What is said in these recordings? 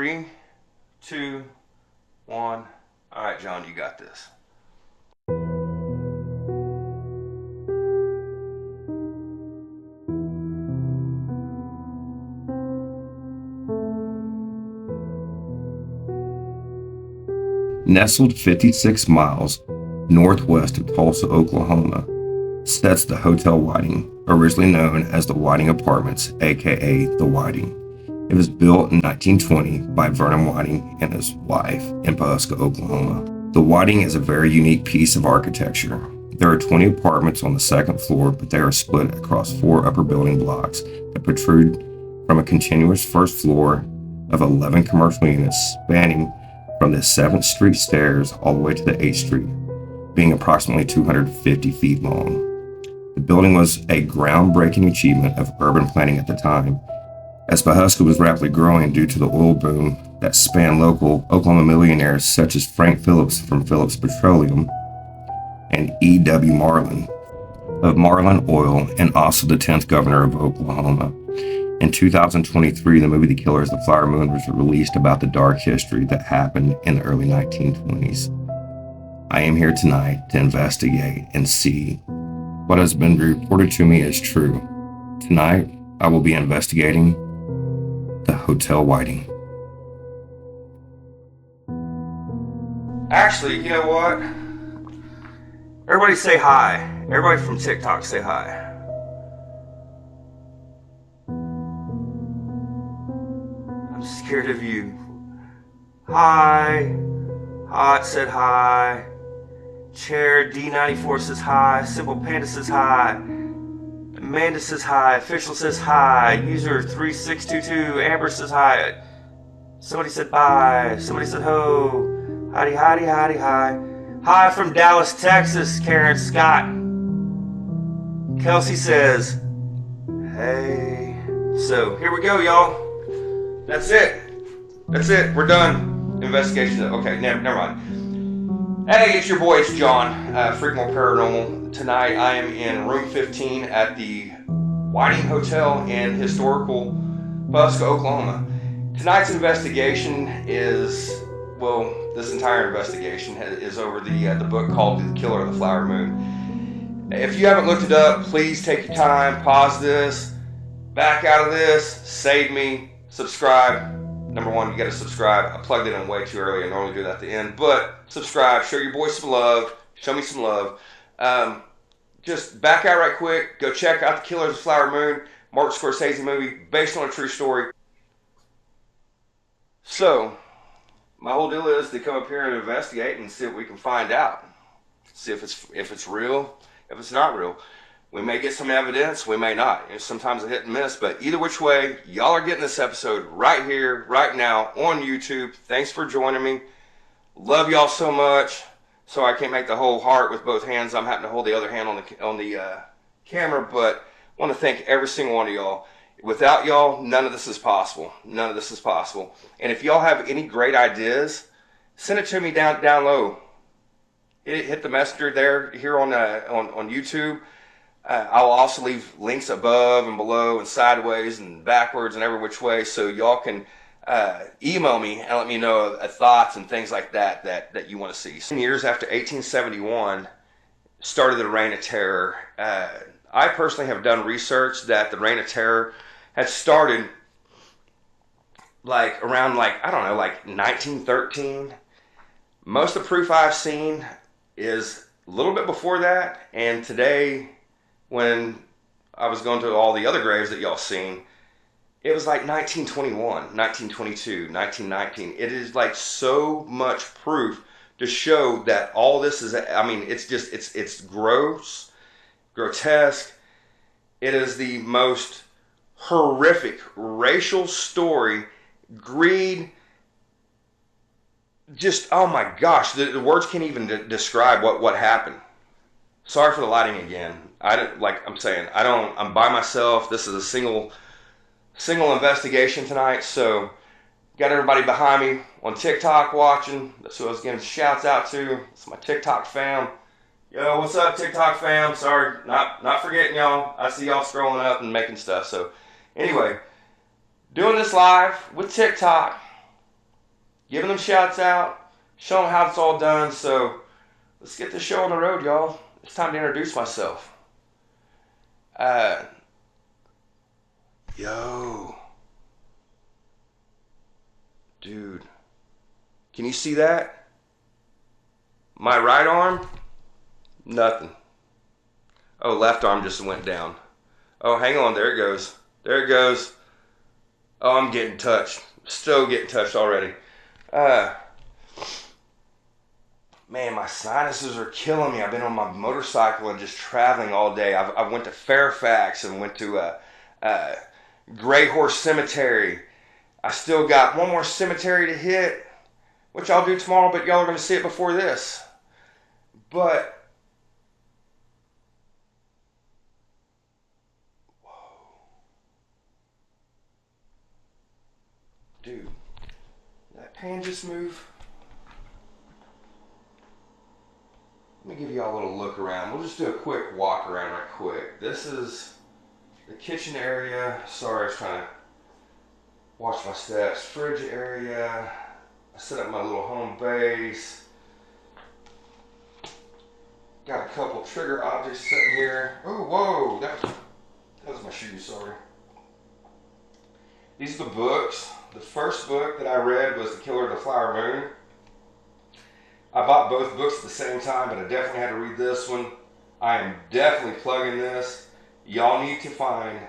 3, 2, 1. All right, John, you got this. Nestled 56 miles northwest of Tulsa, Oklahoma, sits the Hotel Whiting, originally known as the Whiting Apartments, aka the Whiting. It was built in 1920 by Vernon Whiting and his wife in Pawhuska, Oklahoma. The Whiting is a very unique piece of architecture. There are 20 apartments on the second floor, but they are split across 4 upper building blocks that protrude from a continuous first floor of 11 commercial units spanning from the 7th Street stairs all the way to the 8th Street, being approximately 250 feet long. The building was a groundbreaking achievement of urban planning at the time, as Pawhuska was rapidly growing due to the oil boom that spanned local Oklahoma millionaires such as Frank Phillips from Phillips Petroleum and E.W. Marlin of Marlin Oil, and also the 10th governor of Oklahoma. In 2023, the movie The Killers of the Flower Moon was released about the dark history that happened in the early 1920s. I am here tonight to investigate and see what has been reported to me as true. Tonight, I will be investigating the Hotel Whiting. Actually, you know what? Everybody say hi. Everybody from TikTok say hi. I'm scared of you. Hi. Hot said hi. Chair D94 says hi. Simple Panda says hi. Amanda says hi. Official says hi. User 3622 Amber says hi. Somebody said bye. Somebody said ho. Howdy, howdy, howdy, hi. Hi from Dallas, Texas, Karen Scott. Kelsey says, hey. So, here we go, y'all. That's it. That's it. We're done. Investigation. Okay, never mind. Hey, it's your boy, it's John, Freakmore Paranormal. Tonight, I am in room 15 at the Whiting Hotel in historical Pawhuska, Oklahoma. Tonight's investigation is... well, this entire investigation is over the book called The Killer of the Flower Moon. If you haven't looked it up, please take your time, pause this, back out of this, save me, subscribe. Number one, you got to subscribe. I plugged it in way too early. I normally do that at the end, but subscribe, show your boy some love, show me some love. Just back out right quick, go check out The Killer of the Flower Moon, Martin Scorsese movie based on a true story. So, my whole deal is to come up here and investigate and see what we can find out. See if it's real, if it's not real. We may get some evidence, we may not. Sometimes a hit and miss, but either which way, y'all are getting this episode right here, right now, on YouTube. Thanks for joining me. Love y'all so much. So I can't make the whole heart with both hands. I'm having to hold the other hand on the camera, but I want to thank every single one of y'all. Without y'all, none of this is possible. None of this is possible. And if y'all have any great ideas, send it to me down low. Hit the messenger there here on YouTube. I'll also leave links above and below and sideways and backwards and every which way, so y'all can email me and let me know thoughts and things like that you want to see. 10 years after 1871 started the Reign of Terror. I personally have done research that the Reign of Terror had started around 1913. Most of the proof I've seen is a little bit before that, and today when I was going to all the other graves that y'all seen, it was like 1921, 1922, 1919. It is like so much proof to show that all this is, it's gross, grotesque. It is the most horrific racial story, greed, just, oh my gosh, the words can't even describe what happened. Sorry for the lighting again. I'm by myself. This is a single investigation tonight, so got everybody behind me on TikTok watching. That's who I was giving shouts out to. It's my TikTok fam. Yo, what's up, TikTok fam? Sorry, not forgetting y'all. I see y'all scrolling up and making stuff. So anyway, doing this live with TikTok. giving them shouts out, showing them how it's all done. So let's get this show on the road, y'all. It's time to introduce myself. Yo. Dude. Can you see that? My right arm? Nothing. Oh, left arm just went down. Oh, hang on. There it goes. There it goes. Oh, I'm getting touched. Still getting touched already. Man, my sinuses are killing me. I've been on my motorcycle and just traveling all day. I went to Fairfax and went to Gray Horse Cemetery. I still got one more cemetery to hit, which I'll do tomorrow, but y'all are going to see it before this. But, whoa. Dude, did that pan just move? Let me give y'all a little look around. We'll just do a quick walk around right quick. This is the kitchen area. Sorry, I was trying to watch my steps. Fridge area. I set up my little home base. Got a couple trigger objects sitting here. Oh, whoa, that was my shoe, sorry. These are the books. The first book that I read was The Killer of the Flower Moon. I bought both books at the same time, but I definitely had to read this one. I am definitely plugging this. Y'all need to find,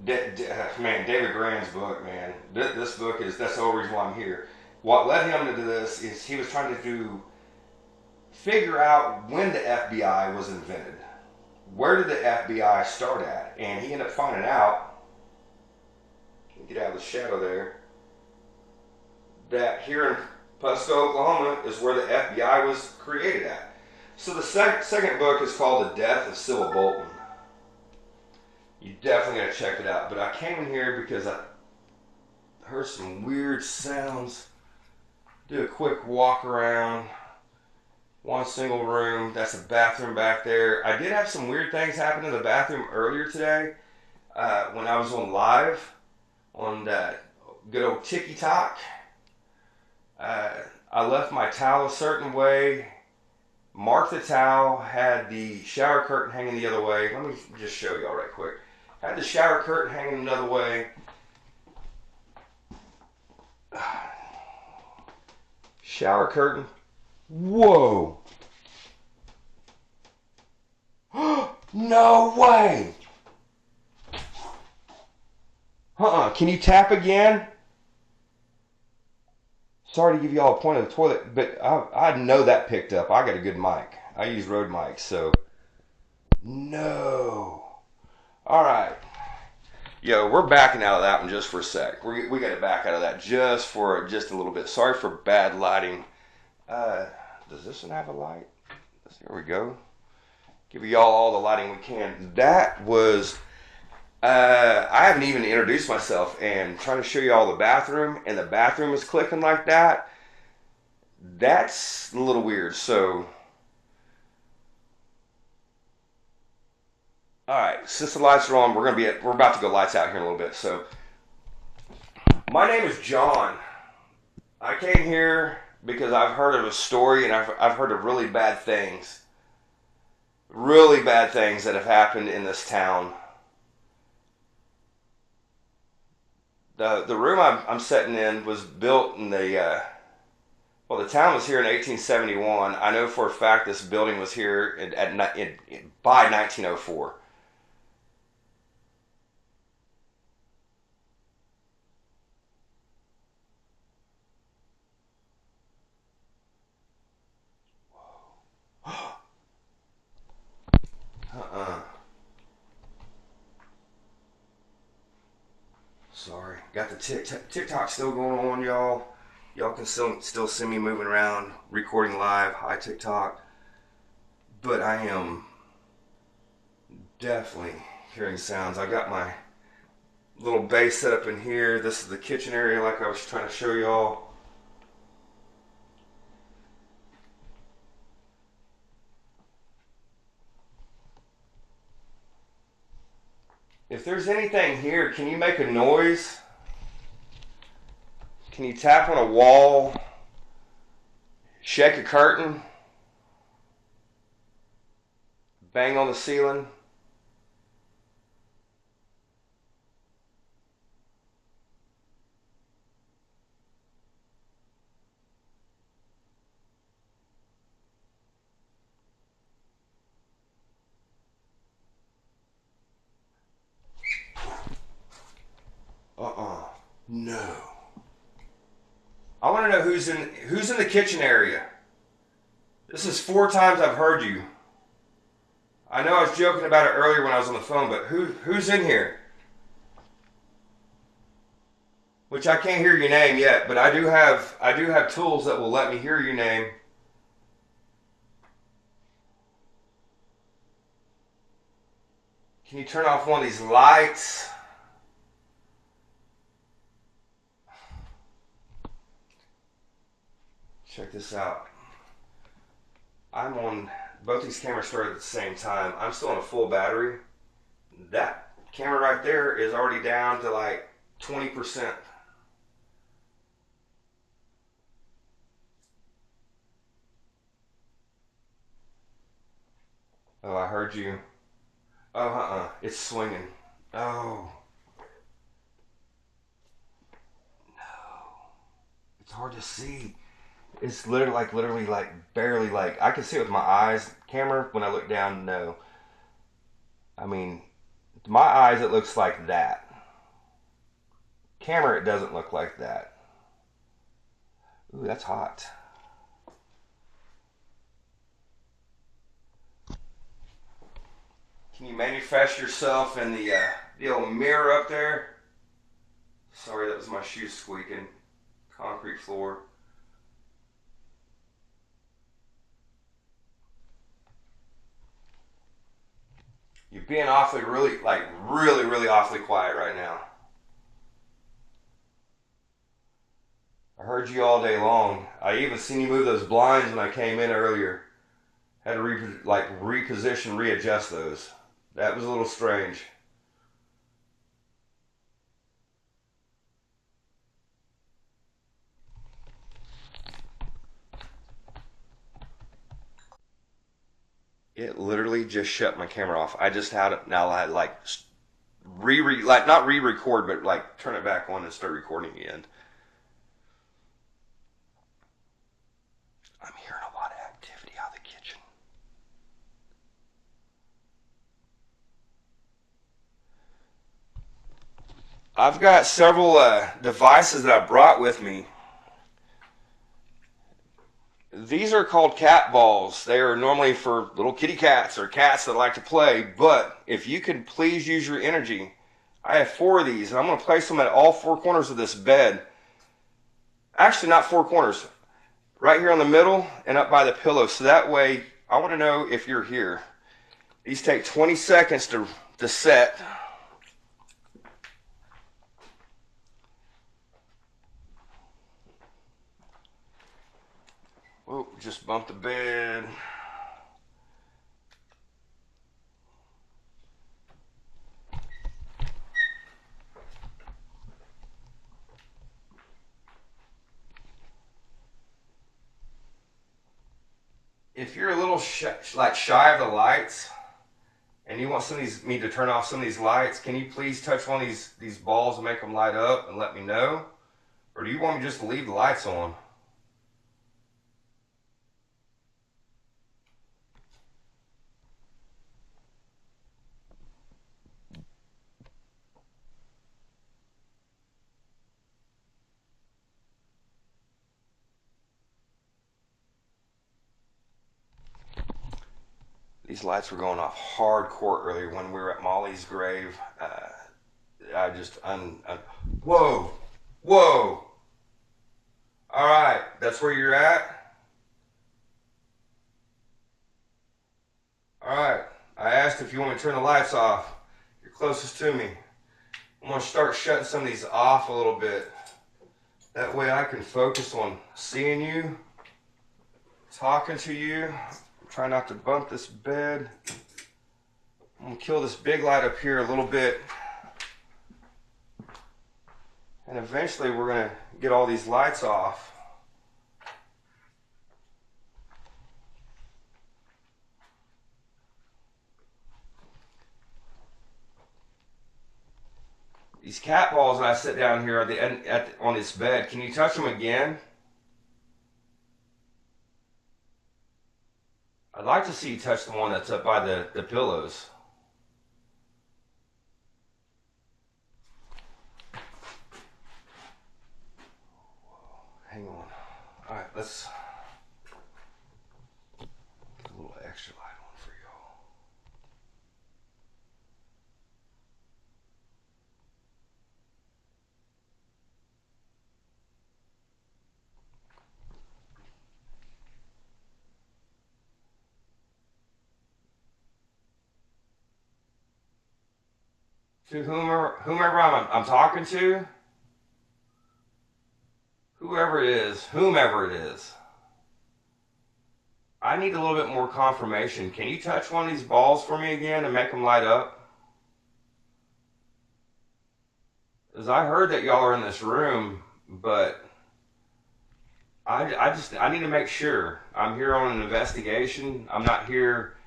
David Grand's book, man. This book that's the whole reason why I'm here. What led him to do this is he was trying to figure out when the FBI was invented. Where did the FBI start at? And he ended up finding out, get out of the shadow there, that here in Pusko, Oklahoma is where the FBI was created at. So the second book is called The Death of Sybil Bolton. You definitely gotta check it out. But I came in here because I heard some weird sounds. Do a quick walk around. One single room. That's a bathroom back there. I did have some weird things happen in the bathroom earlier today when I was on live on that good old TikTok. I left my towel a certain way, marked the towel, had the shower curtain hanging the other way. Let me just show y'all right quick. Had the shower curtain hanging another way. Shower curtain. Whoa. No way. Can you tap again? Sorry to give y'all a point of the toilet, but I know that picked up. I got a good mic. I use Rode mics, so. No. All right. Yo, we're backing out of that one just for a sec. We got to back out of that just a little bit. Sorry for bad lighting. Does this one have a light? There we go. Give y'all all the lighting we can. That was... I haven't even introduced myself, and trying to show you all the bathroom, and the bathroom is clicking like that. That's a little weird. So, all right, since the lights are on, we're about to go lights out here in a little bit. So, my name is John. I came here because I've heard of a story, and I've heard of really bad things that have happened in this town. The room I'm sitting in was built in the town was here in 1871. I know for a fact this building was here by 1904. Sorry. Got the TikTok still going on, y'all. Y'all can still see me moving around, recording live. Hi, TikTok. But I am definitely hearing sounds. I got my little base set up in here. This is the kitchen area like I was trying to show y'all. If there's anything here, can you make a noise? Can you tap on a wall? Shake a curtain? Bang on the ceiling? No. I want to know who's in the kitchen area. This is 4 times I've heard you. I know I was joking about it earlier when I was on the phone, but who's in here? Which I can't hear your name yet, but I do have tools that will let me hear your name. Can you turn off one of these lights? Check this out. I'm on, both these cameras started at the same time. I'm still on a full battery. That camera right there is already down to like 20%. Oh, I heard you. Oh, it's swinging. Oh. No. It's hard to see. It's literally like barely like, I can see it with my eyes. Camera, when I look down, no. I mean, to my eyes, it looks like that. Camera, it doesn't look like that. Ooh, that's hot. Can you manifest yourself in the old mirror up there? Sorry, that was my shoes squeaking. Concrete floor. You're being awfully, really awfully quiet right now. I heard you all day long. I even seen you move those blinds when I came in earlier. Had to reposition, readjust those. That was a little strange. It literally just shut my camera off. I just had it now. I like not re-record, but like turn it back on and start recording again. I'm hearing a lot of activity out of the kitchen. I've got several devices that I brought with me. These are called cat balls. They are normally for little kitty cats or cats that like to play, but if you can please use your energy, I have 4 of these, and I'm going to place them at all 4 corners of this bed. Actually, not 4 corners. Right here on the middle and up by the pillow, so that way I want to know if you're here. These take 20 seconds to set. Oh, just bumped the bed. If you're a little shy of the lights and you want me to turn off some of these lights, can you please touch one of these balls and make them light up and let me know? Or do you want me just to leave the lights on? These lights were going off hardcore earlier when we were at Molly's grave. I just whoa. All right, that's where you're at. All right, I asked if you want me to turn the lights off. You're closest to me. I'm gonna start shutting some of these off a little bit. That way I can focus on seeing you, talking to you. Try not to bump this bed. I'm gonna kill this big light up here a little bit. And eventually we're going to get all these lights off. These cat balls that I sit down here on this bed, can you touch them again? I'd like to see you touch the one that's up by the pillows. Hang on. Alright, let's put a little extra light on for y'all. To whomever I'm talking to, whomever it is, I need a little bit more confirmation. Can you touch one of these balls for me again and make them light up? Because I heard that y'all are in this room, but I need to make sure. I'm here on an investigation. I'm not here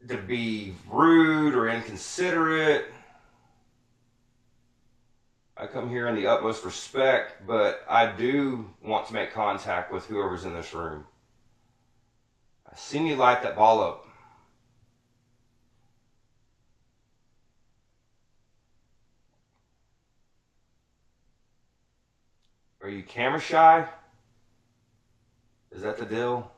to be rude or inconsiderate. I come here in the utmost respect, but I do want to make contact with whoever's in this room. I seen you light that ball up. Are you camera shy? Is that the deal?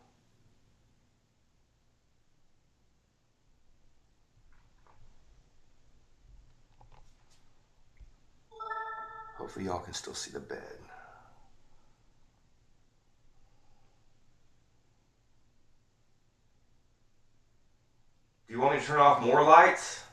Hopefully y'all can still see the bed. Do you want me to turn off more lights?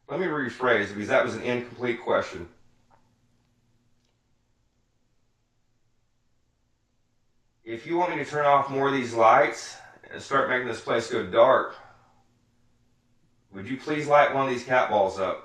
Let me rephrase because that was an incomplete question. If you want me to turn off more of these lights and start making this place go dark, would you please light one of these cat balls up?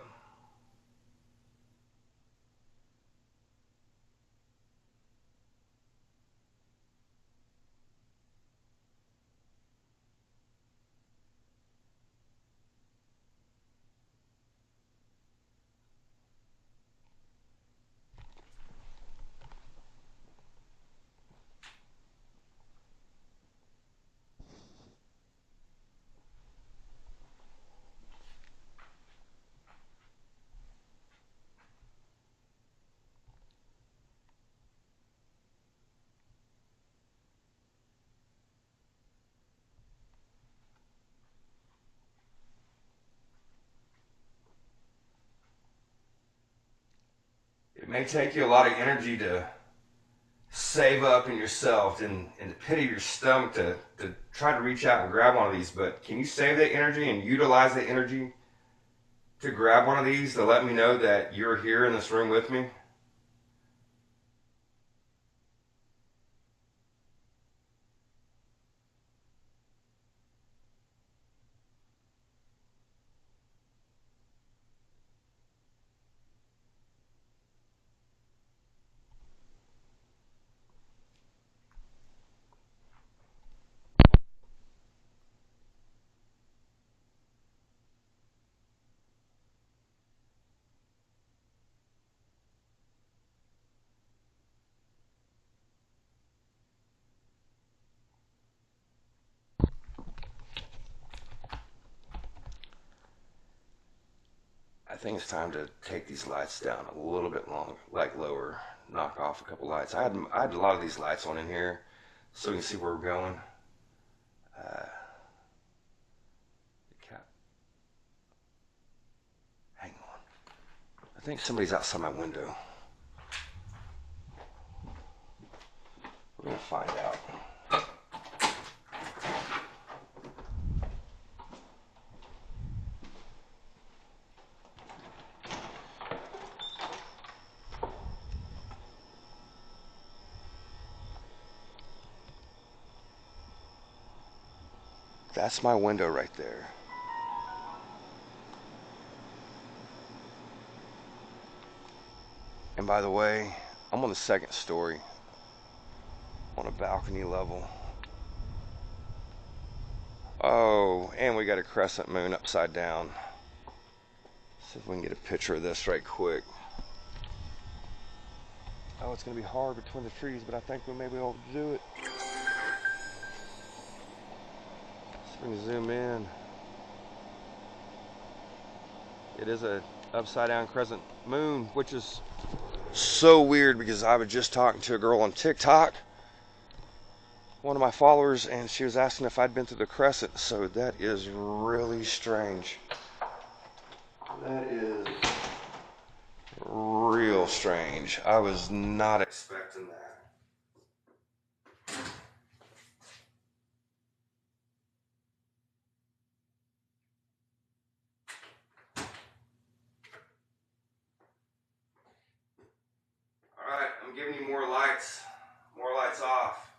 It may take you a lot of energy to save up in yourself and in the pit of your stomach to try to reach out and grab one of these, but can you save that energy and utilize that energy to grab one of these to let me know that you're here in this room with me? I think it's time to take these lights down a little bit long, like lower, knock off a couple lights. I had a lot of these lights on in here, so you can see where we're going. The cat. Hang on. I think somebody's outside my window. We're gonna find out. That's my window right there. And by the way, I'm on the second story, on a balcony level. Oh, and we got a crescent moon upside down. See if we can get a picture of this right quick. Oh, it's going to be hard between the trees, but I think we may be able to do it. So we can zoom in. It is a upside down crescent moon, which is so weird because I was just talking to a girl on TikTok, one of my followers, and she was asking if I'd been through the crescent. So that is really strange. That is real strange. I was not expecting that. Alright, I'm giving you more lights off.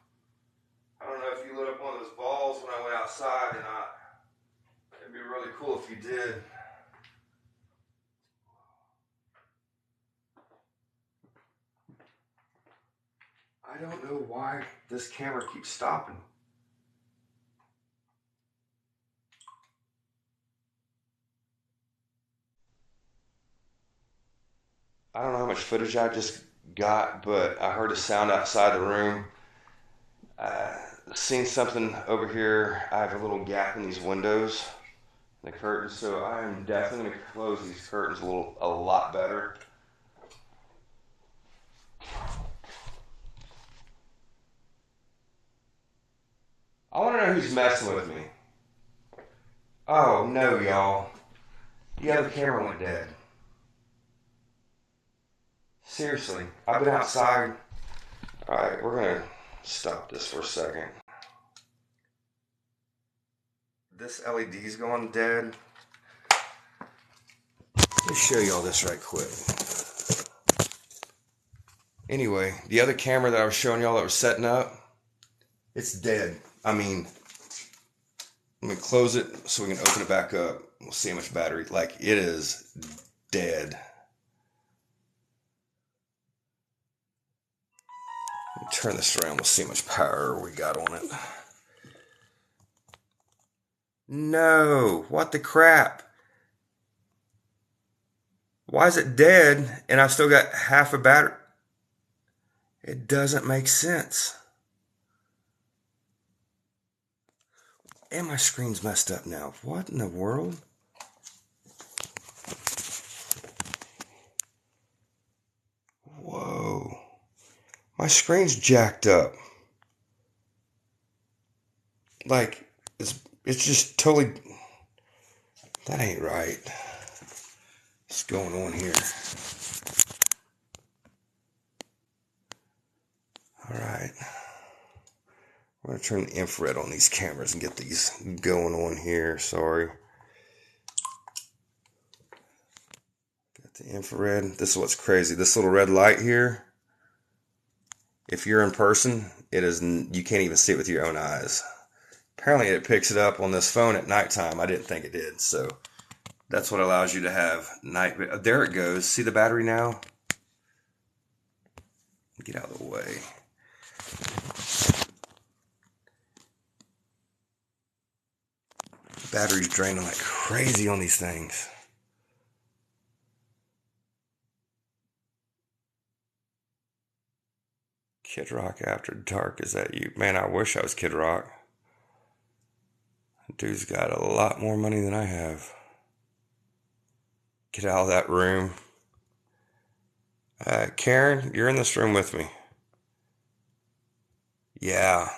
I don't know if you lit up one of those balls when I went outside or not. It'd be really cool if you did. I don't know why this camera keeps stopping. I don't know how much footage I just got, but I heard a sound outside the room. Seen something over here. I have a little gap in these windows, the curtains, so I am definitely going to close these curtains a lot better. I want to know who's messing with me. Oh no, y'all. The other camera went dead. Seriously, I've been outside. Alright, we're going to stop this for a second. This LED's going dead. Let me show y'all this right quick. Anyway, the other camera that I was showing y'all that was setting up, it's dead. I mean, let me close it so we can open it back up. We'll see how much battery, like, it is dead. Let me turn this around, we'll see how much power we got on it. No, what the crap? Why is it dead and I've still got half a battery? It doesn't make sense. And my screen's messed up now. What in the world? Whoa. My screen's jacked up. Like, it's just totally... That ain't right. What's going on here? Alright. We're going to turn the infrared on these cameras and get these going on here. Sorry. Got the infrared. This is what's crazy. This little red light here, if you're in person, it is, you can't even see it with your own eyes. Apparently it picks it up on this phone at nighttime. I didn't think it did. So that's what allows you to have night. There it goes. See the battery now? Get out of the way. Battery's draining like crazy on these things. Kid Rock After Dark, is that you? Man, I wish I was Kid Rock. Dude's got a lot more money than I have. Get out of that room. Karen, you're in this room with me. Yeah.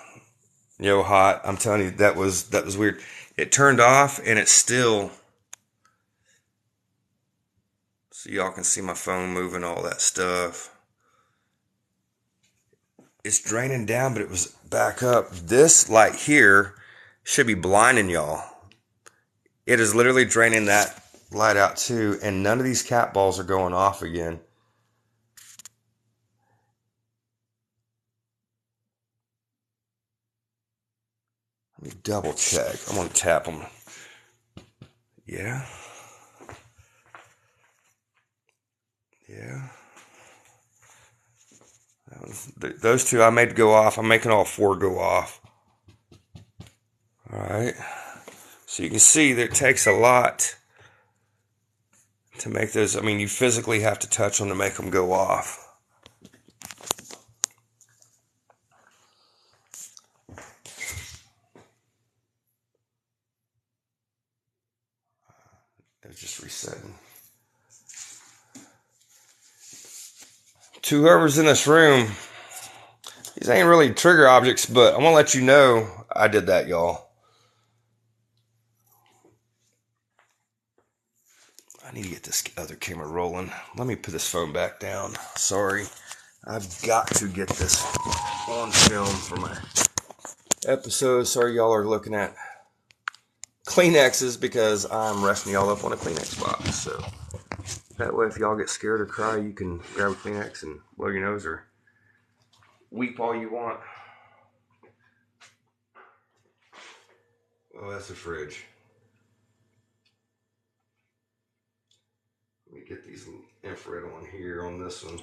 Yo, hot. I'm telling you, that was weird. It turned off and it's still... So y'all can see my phone moving, all that stuff. It's draining down, but it was back up. This light here should be blinding y'all. It is literally draining that light out too, and none of these cat balls are going off again. Let Let me double check. I'm going to tap them. Yeah. Yeah. Those two I made go off. I'm making all four go off. All right. So you can see that it takes a lot to make those. I mean, you physically have to touch them to make them go off. It's just resetting. To whoever's in this room, these ain't really trigger objects, but I want to let you know I did that, y'all. I need to get this other camera rolling. Let me put this phone back down. Sorry. I've got to get this on film for my episode. Sorry y'all are looking at Kleenexes because I'm resting y'all up on a Kleenex box. So that way if y'all get scared or cry, you can grab a Kleenex and blow your nose or weep all you want. Oh, that's the fridge. Let me get these infrared on here on this one.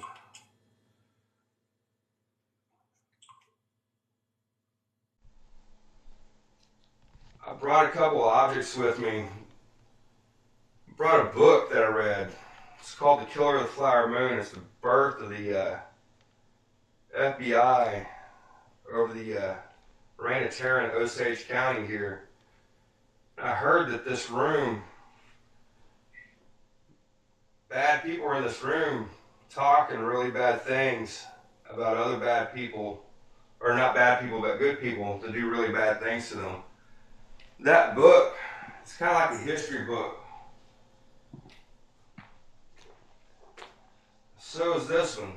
I brought a couple of objects with me. I brought a book that I read. It's called The Killer of the Flower Moon. It's the birth of the FBI over the reign of terror in Osage County here. I heard that this room, bad people were in this room talking really bad things about other bad people, or not bad people, but good people to do really bad things to them. That book, it's kind of like a history book. So is this one.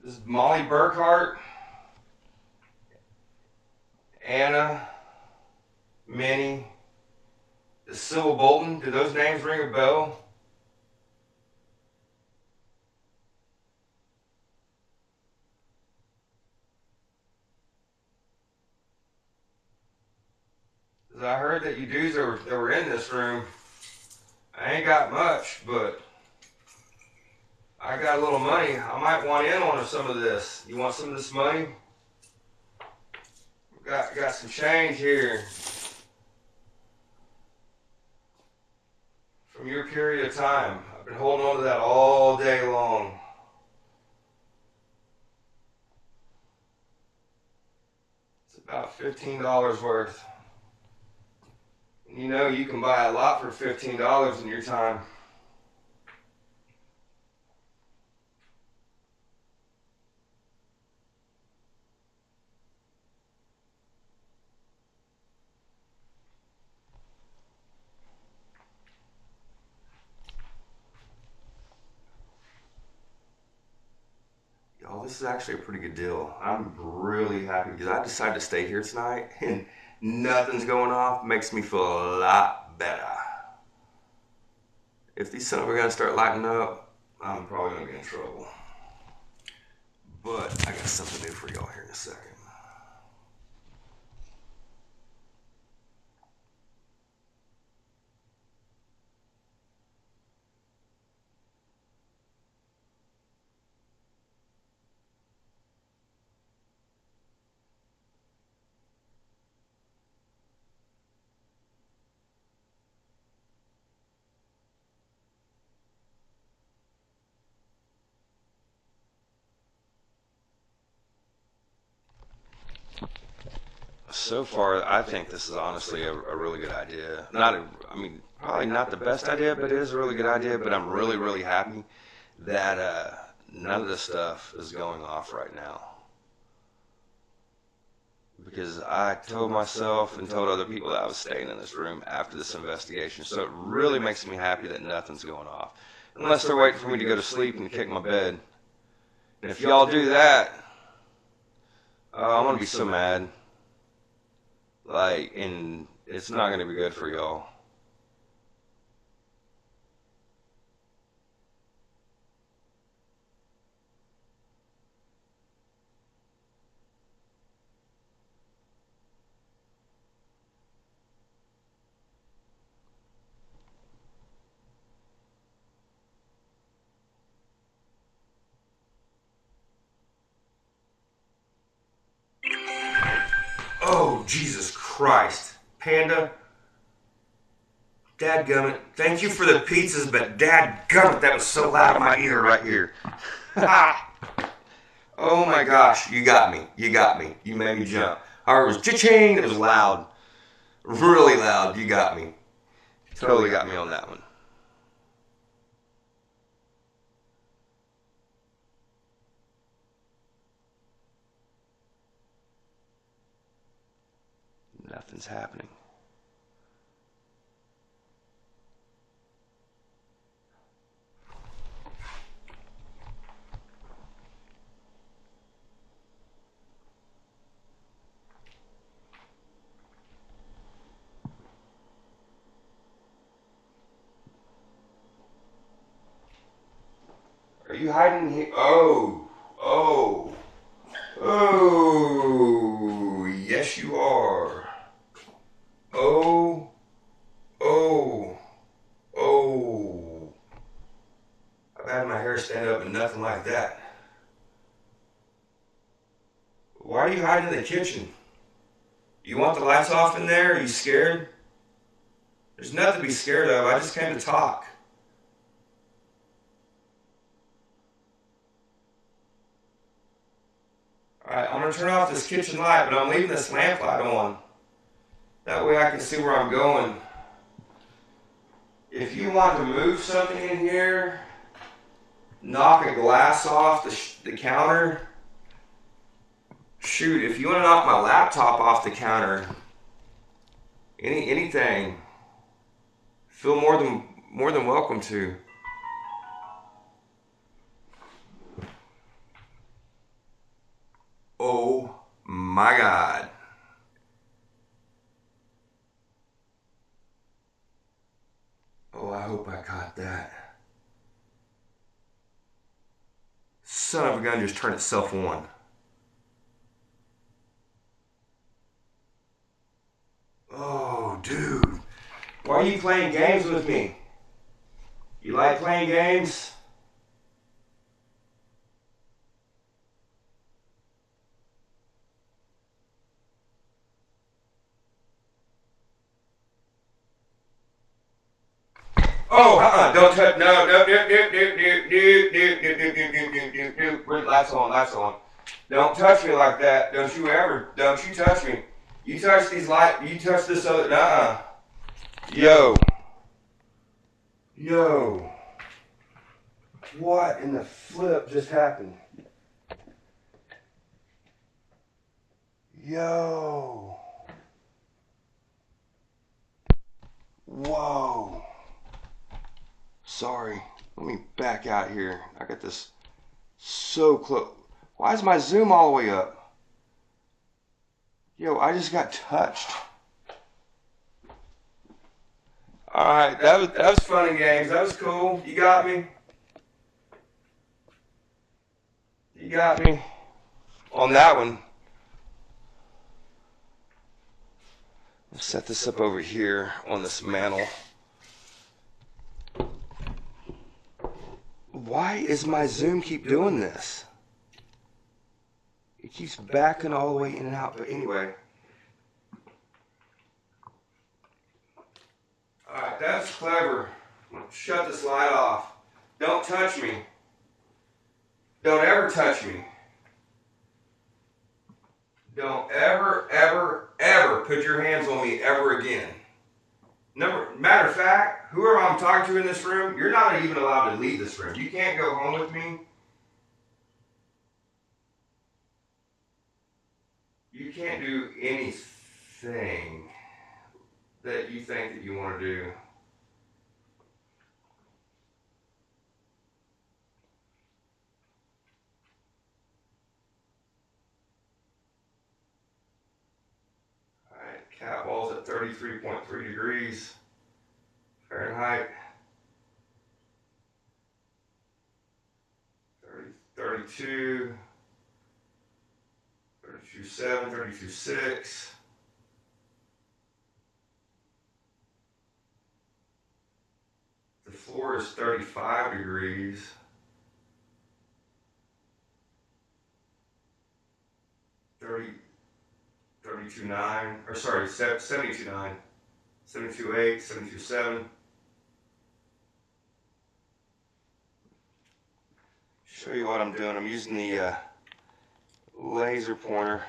This is Molly Burkhart, Anna, Minnie, Sybil Bolton. Do those names ring a bell? I heard that you dudes that were in this room, I ain't got much, but I got a little money. I might want in on some of this. You want some of this money? Got some change here from your period of time. I've been holding on to that all day long. It's about $15 worth. You know, you can buy a lot for $15 in your time. Y'all, this is actually a pretty good deal. I'm really happy because I decided to stay here tonight and nothing's going off. Makes me feel a lot better. If these son of a guns start lighting up, I'm probably going to be in trouble. But I got something new for y'all here in a second. So far, I think this is honestly a really good idea. Probably not the best idea, but it is a really good idea. But I'm really, really happy that none of this stuff is going off right now. Because I told myself and told other people that I was staying in this room after this investigation. So it really makes me happy that nothing's going off. Unless they're waiting for me to go to sleep and kick my bed. And if y'all do that, I'm going to be so mad. And it's not going to be good for y'all. Jesus Christ. Panda. Dadgummit. Thank you for the pizzas, but dadgummit, that was so loud in my ear right here. Oh my gosh, you got me. You got me. You made me jump. Or it was cha-ching. It was loud. Really loud. You got me. Totally got me on that one. Nothing's happening. Are you hiding here? Oh, yes you are. Oh. I've had my hair stand up and nothing like that. Why are you hiding in the kitchen? You want the lights off in there? Are you scared? There's nothing to be scared of. I just came to talk. Alright, I'm going to turn off this kitchen light, but I'm leaving this lamp light on. That way I can see where I'm going. If you want to move something in here, knock a glass off the counter. Shoot, if you want to knock my laptop off the counter, anything, feel more than welcome to. Oh my God. Oh, I hope I caught that. Son of a gun just turned itself on. Oh, dude. Why are you playing games with me? You like playing games? Oh, don't touch, no. Lights on. Don't touch me like that. Don't you touch me. You touch these you touch this other, Yo. What in the flip just happened? Yo. Whoa. Sorry. Let me back out here. I got this so close. Why is my zoom all the way up? Yo, I just got touched. Alright, that was fun and games. That was cool. You got me. You got me on that one. Let's set this up over here on this mantle. Why is my zoom keep doing this? It keeps backing all the way in and out, but anyway. Alright, that's clever. Shut this light off. Don't touch me. Don't ever touch me. Don't ever put your hands on me ever again. Matter of fact, whoever I'm talking to in this room, you're not even allowed to leave this room. You can't go home with me. You can't do anything that you think that you want to do. Alright, cat wall's at 33.3 degrees Fahrenheit. 32, 32.7, 32.6. The floor is 35 degrees. 32 72.9, or sorry, 72.9, 72.8, 72.7. Show you what I'm doing. I'm using the laser pointer.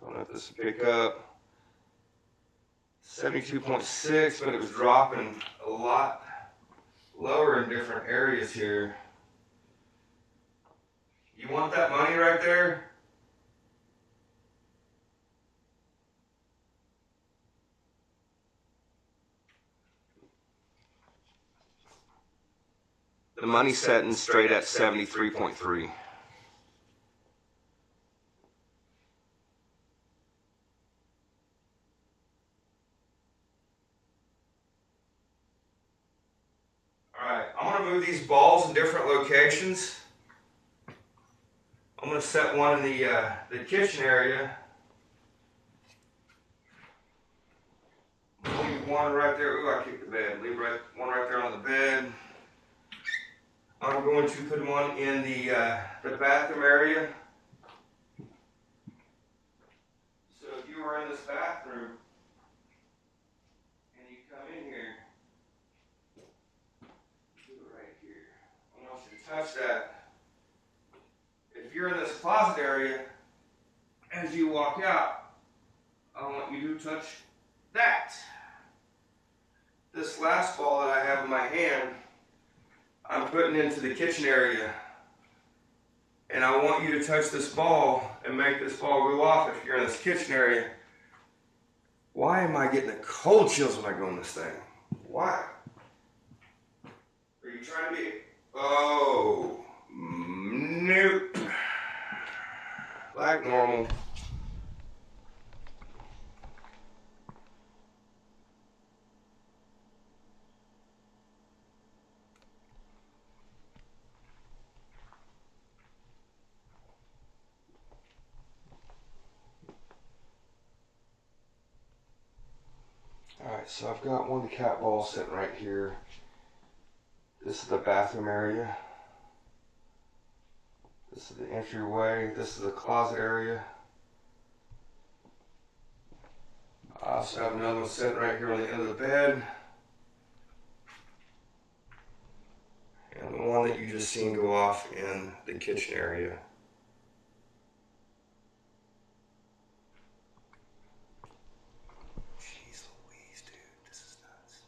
I don't know if this will pick up. 72.6, but it was dropping a lot lower in different areas here. You want that money right there? The money's setting straight at 73.3. Alright, I'm going to move these balls in different locations. I'm going to set one in the kitchen area. Leave one right there. Ooh, I kicked the bed. Leave one right there on the bed. I'm going to put one in the bathroom area. So if you were in this bathroom and you come in here, do it right here. I want you to touch that. If you're in this closet area, as you walk out, I want you to touch that. This last ball that I have in my hand, I'm putting into the kitchen area. And I want you to touch this ball and make this ball go off if you're in this kitchen area. Why am I getting the cold chills when I go in this thing? Why? Are you trying to be... Oh, nope. Like normal. Alright, so I've got one cat ball sitting right here. This is the bathroom area. This is the entryway. This is the closet area. I also have another one sitting right here on the end of the bed. And the one that you just seen go off in the kitchen area. Jeez Louise, dude, this is nuts.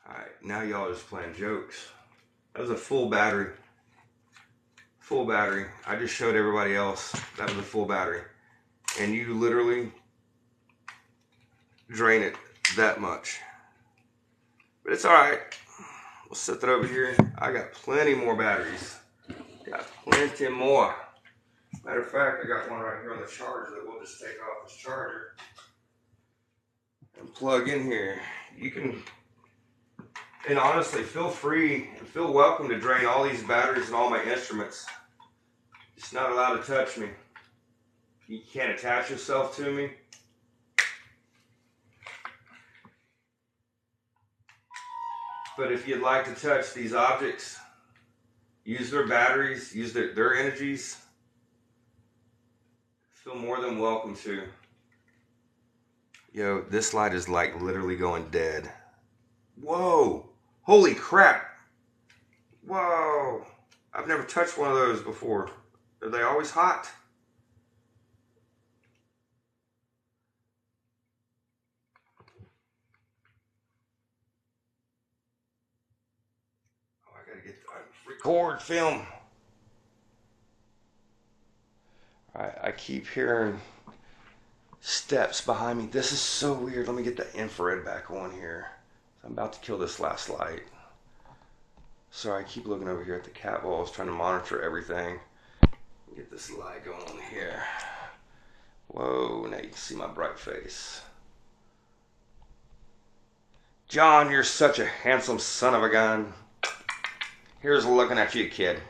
Alright, now y'all are just playing jokes. That was a full battery. Full battery. I just showed everybody else that was a full battery. And you literally drain it that much. But it's alright. We'll set that over here. I got plenty more batteries. Got plenty more. Matter of fact, I got one right here on the charger that we'll just take off this charger and plug in here. You can... And honestly, feel free and feel welcome to drain all these batteries and all my instruments. It's not allowed to touch me. You can't attach yourself to me. But if you'd like to touch these objects, use their batteries, use their energies, feel more than welcome to. Yo, this light is like literally going dead. Whoa! Holy crap! Whoa! I've never touched one of those before. Are they always hot? Oh, I gotta get record film. Alright, I keep hearing steps behind me. This is so weird. Let me get the infrared back on here. I'm about to kill this last light. Sorry, I keep looking over here at the cat balls, trying to monitor everything. Get this light going here. Whoa, now you can see my bright face. John, you're such a handsome son of a gun. Here's looking at you, kid.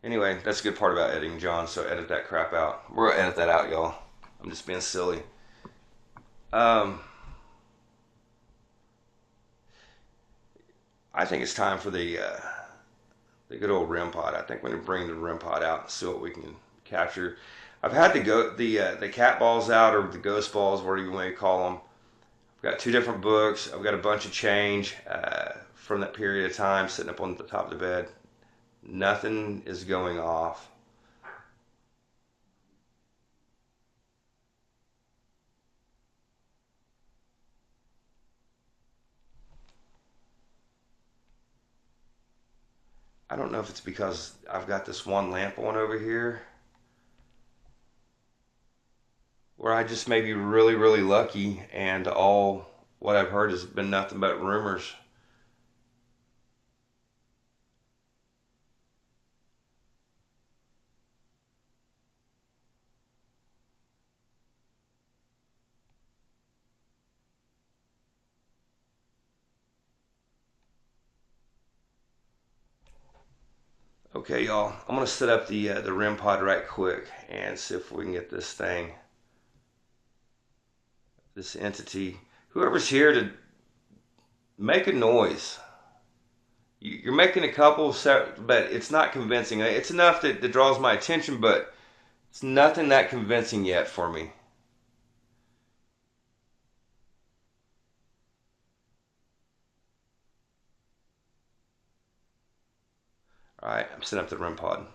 Anyway, that's a good part about editing, John, so edit that crap out. We're gonna edit that out, y'all. I'm just being silly. I think it's time for the good old REM pod. I think we're gonna bring the REM pod out and see what we can capture. I've had the cat balls out, or the ghost balls, whatever you may call them. I've got 2 different books. I've got a bunch of change from that period of time sitting up on the top of the bed. Nothing is going off. I don't know if it's because I've got this one lamp on over here, where I just may be really, really lucky, and all what I've heard has been nothing but rumors. Okay, y'all, I'm gonna set up the REM pod right quick and see if we can get this thing, this entity, whoever's here, to make a noise. You're making a couple, but it's not convincing. It's enough that draws my attention, but it's nothing that convincing yet for me. All right, I'm setting up the REM pod.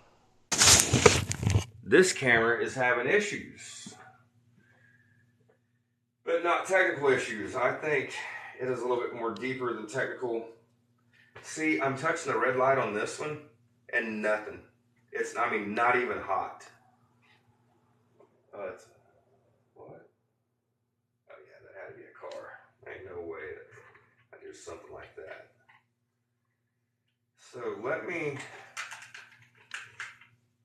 This camera is having issues, but not technical issues. I think it is a little bit more deeper than technical. See, I'm touching the red light on this one, and nothing. I mean, not even hot. Oh, it's, what? Oh yeah, that had to be a car. Ain't no way that I do something like that. So let me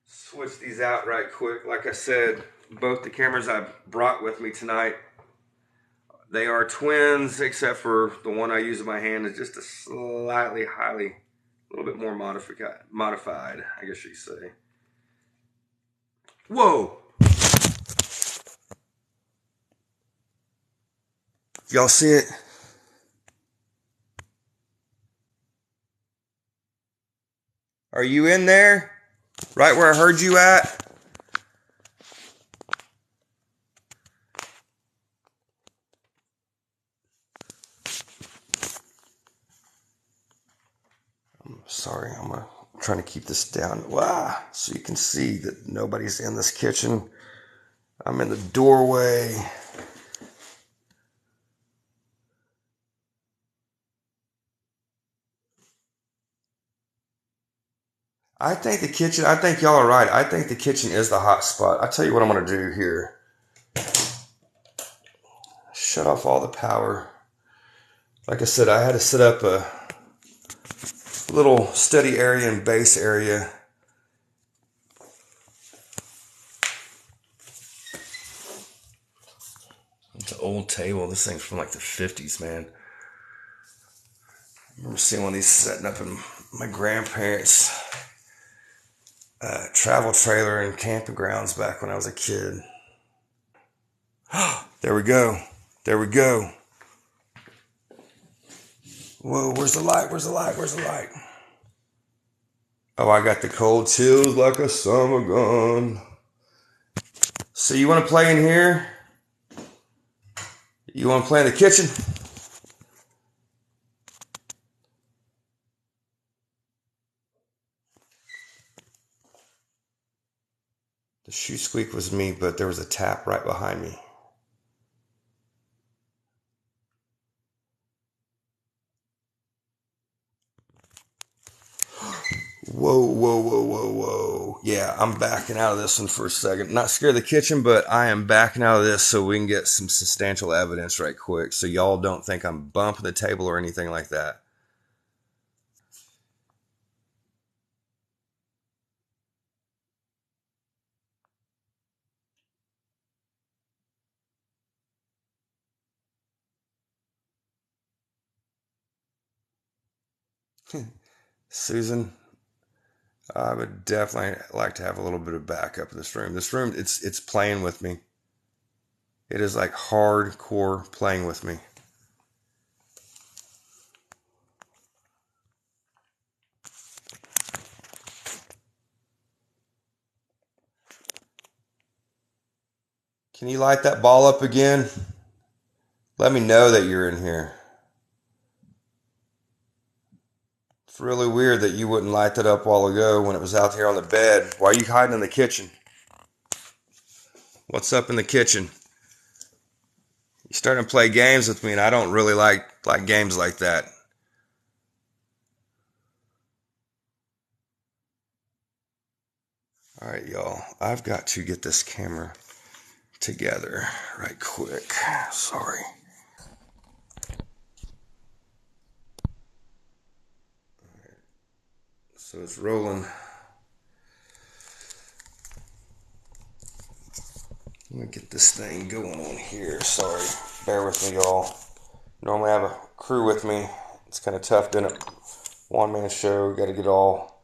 switch these out right quick. Like I said, both the cameras I've brought with me tonight, they are twins, except for the one I use in my hand is just a slightly, a little bit more modified, I guess you could say. Whoa! Y'all see it? Are you in there? Right where I heard you at? I'm sorry, I'm trying to keep this down. Wow, so you can see that nobody's in this kitchen. I'm in the doorway. I think y'all are right. I think the kitchen is the hot spot. I'll tell you what I'm going to do here. Shut off all the power. Like I said, I had to set up a little study area and base area. It's an old table. This thing's from like the 50s, man. I remember seeing one of these setting up in my grandparents' travel trailer and camping grounds back when I was a kid. There we go. There we go. Whoa, where's the light? Where's the light? Where's the light? Oh, I got the cold chills like a summer gun. So you want to play in here? You want to play in the kitchen? The shoe squeak was me, but there was a tap right behind me. Whoa, whoa, whoa, whoa, whoa. Yeah, I'm backing out of this one for a second. Not scared of the kitchen, but I am backing out of this so we can get some substantial evidence right quick, so y'all don't think I'm bumping the table or anything like that. Susan, I would definitely like to have a little bit of backup in this room. This room, it's playing with me. It is like hardcore playing with me. Can you light that ball up again? Let me know that you're in here. It's really weird that you wouldn't light that up a while ago when it was out here on the bed. Why are you hiding in the kitchen? What's up in the kitchen? You're starting to play games with me, and I don't really like games like that. All right, y'all. I've got to get this camera together right quick. Sorry. All right. So it's rolling. Let me get this thing going on here. Sorry. Bear with me, y'all. Normally I have a crew with me. It's kind of tough doing it one-man show. Got to get all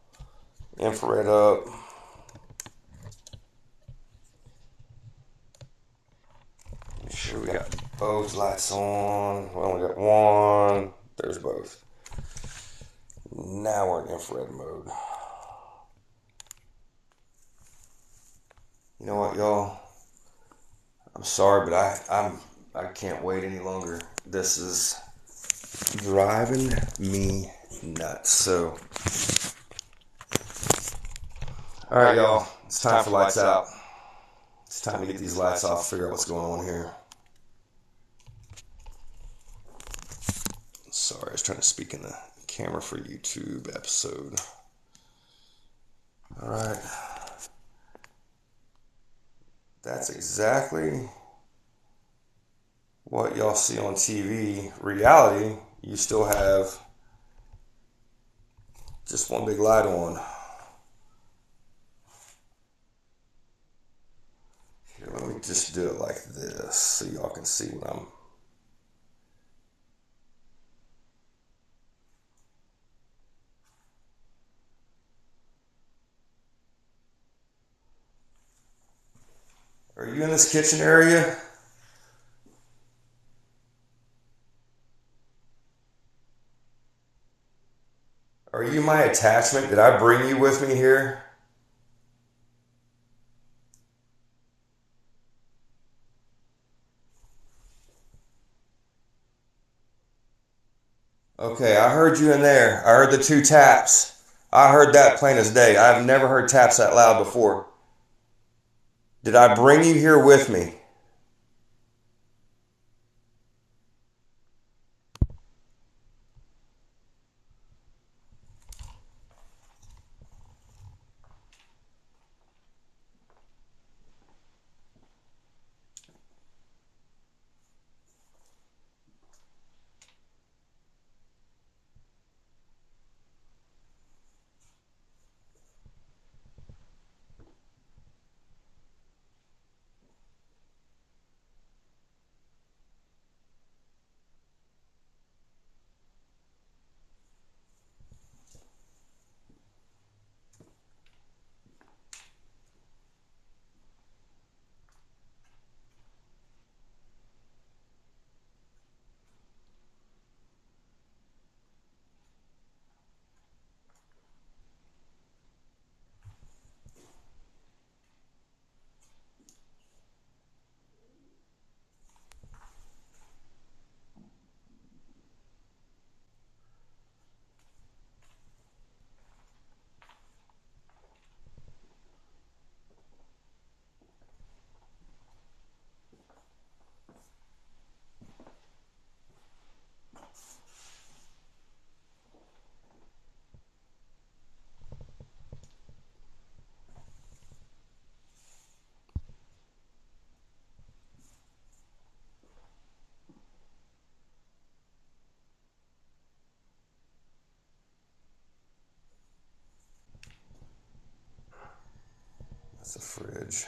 infrared up. Make sure we got both lights on. We only got one. There's both. Now we're in infrared mode. You know what, y'all? I'm sorry, but I can't wait any longer. This is driving me nuts. So, all right, y'all. It's time for lights out. It's time to get these lights off. Figure out what's going on here. Sorry, I was trying to speak in the camera for YouTube episode. All right. That's exactly what y'all see on TV. Reality, you still have just one big light on. Here, let me just do it like this so y'all can see what I'm... Are you in this kitchen area? Are you my attachment? Did I bring you with me here? Okay, I heard you in there. I heard the 2 taps. I heard that plain as day. I've never heard taps that loud before. Did I bring you here with me? That's a fridge.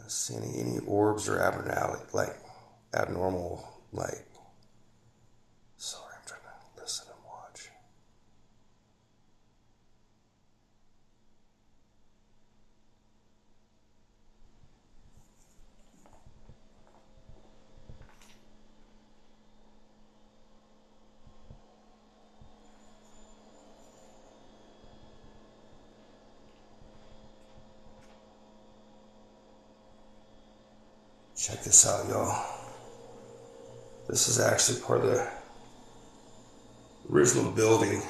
see any orbs or abnormal, like, sorry, I'm trying to listen and watch. Check this out, y'all. This is actually part of the original building.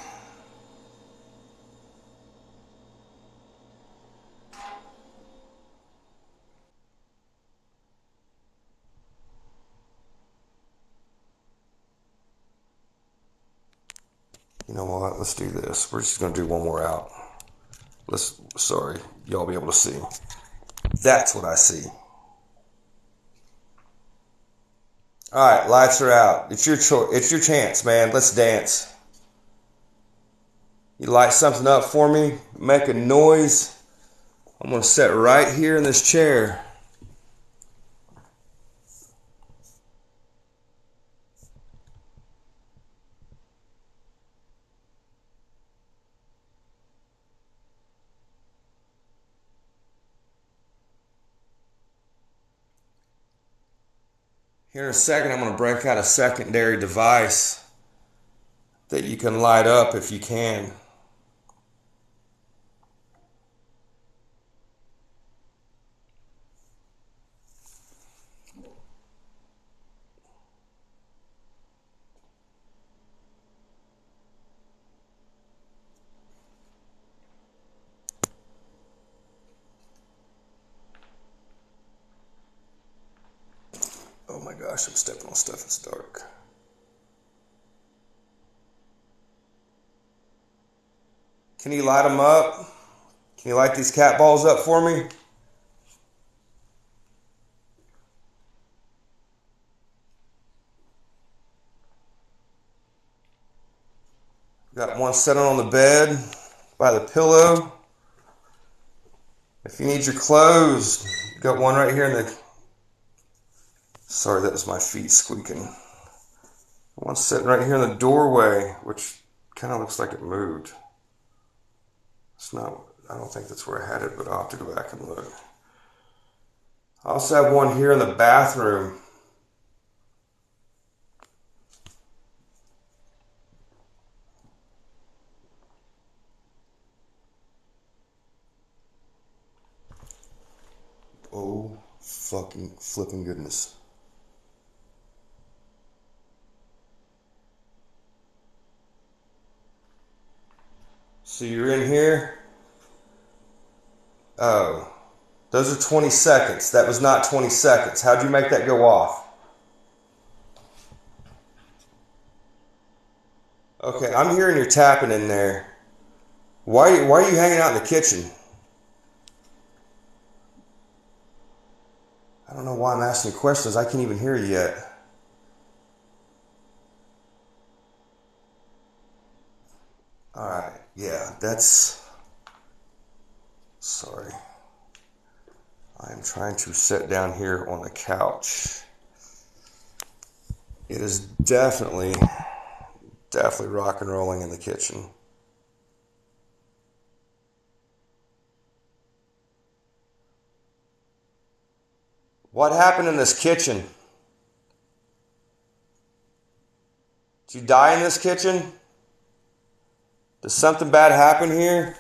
You know what? Let's do this. We're just going to do one more out. Sorry, y'all be able to see. That's what I see. All right, lights are out. It's your choice. It's your chance, man. Let's dance. You light something up for me? Make a noise. I'm going to sit right here in this chair. Here in a second, I'm going to break out a secondary device that you can light up if you can. Oh my gosh, I'm stepping on stuff that's dark. Can you light them up? Can you light these cat balls up for me? Got one sitting on the bed by the pillow. If you need your clothes, you got one right here in the... Sorry, that was my feet squeaking. One sitting right here in the doorway, which kind of looks like it moved. It's not, I don't think that's where I had it, but I'll have to go back and look. I also have one here in the bathroom. Oh, fucking flipping goodness. So you're in here? Oh, those are 20 seconds. That was not 20 seconds. How'd you make that go off? Okay, I'm hearing you're tapping in there. Why are you hanging out in the kitchen? I don't know why I'm asking questions. I can't even hear you yet. Alright, yeah, that's... Sorry. I'm trying to sit down here on the couch. It is definitely rock and rolling in the kitchen. What happened in this kitchen? Did you die in this kitchen? Does something bad happen here?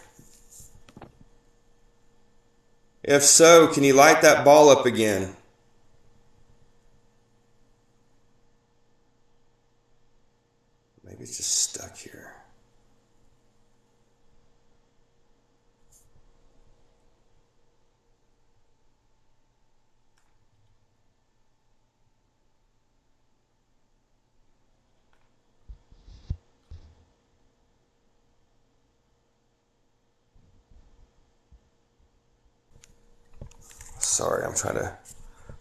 If so, can you light that ball up again? Maybe it's just stuck here. Sorry, I'm trying to,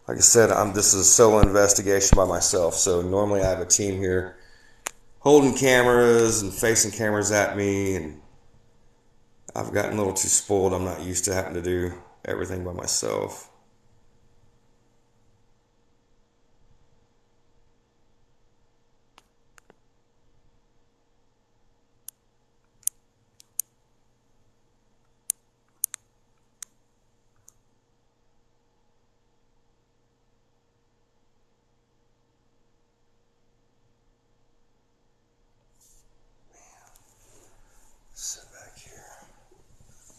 like I said, this is a solo investigation by myself. So normally I have a team here holding cameras and facing cameras at me, and I've gotten a little too spoiled. I'm not used to having to do everything by myself.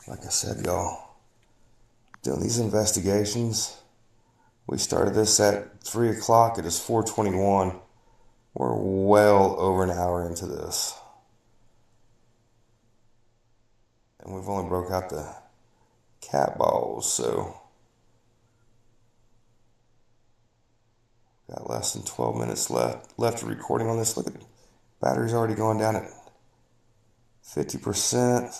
Like I said, y'all, doing these investigations. We started this at 3 o'clock. It is 4:21. We're well over an hour into this. And we've only broke out the cat balls, so got less than 12 minutes left of recording on this. Look at it. Battery's already going down at 50%.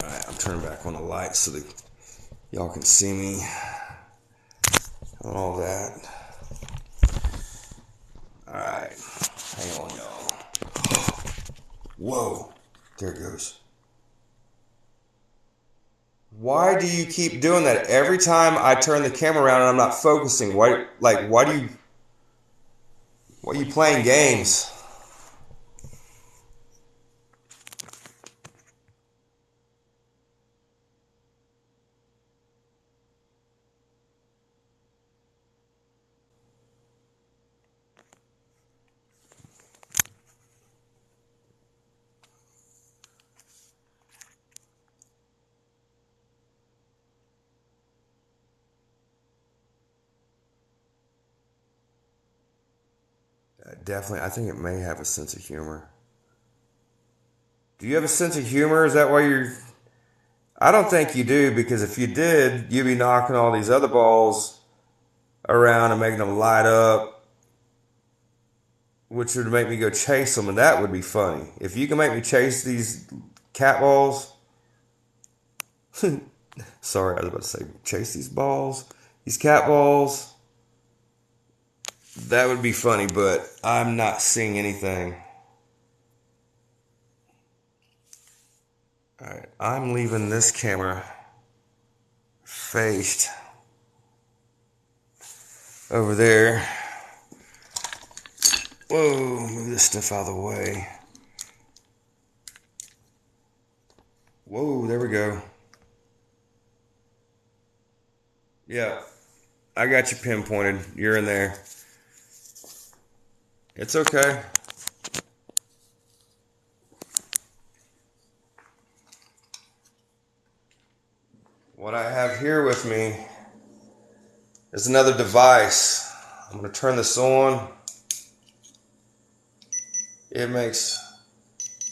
Alright, I'm turning back on the lights so that y'all can see me and all that. Alright, hang on, y'all. Whoa, there it goes. Why do you keep doing that? Every time I turn the camera around and I'm not focusing, why are you playing games? Definitely, I think it may have a sense of humor. Do you have a sense of humor? Is that why you're... I don't think you do, because if you did, you'd be knocking all these other balls around and making them light up, which would make me go chase them, and that would be funny. If you can make me chase these cat balls... Sorry, I was about to say chase these cat balls... That would be funny, but I'm not seeing anything. Alright, I'm leaving this camera faced over there. Whoa, move this stuff out of the way. Whoa, there we go. Yeah, I got you pinpointed. You're in there. It's okay. What I have here with me is another device. I'm going to turn this on. It makes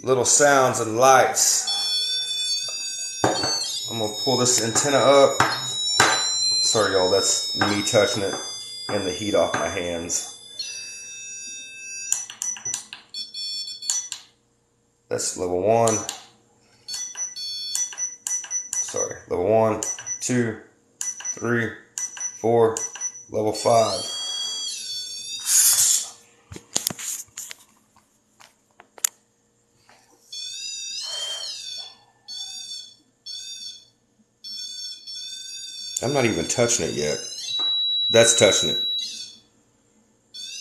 little sounds and lights. I'm going to pull this antenna up. Sorry, y'all, that's me touching it and the heat off my hands. That's level 1. Sorry, level 1, 2, 3, 4, level 5. I'm not even touching it yet. That's touching it.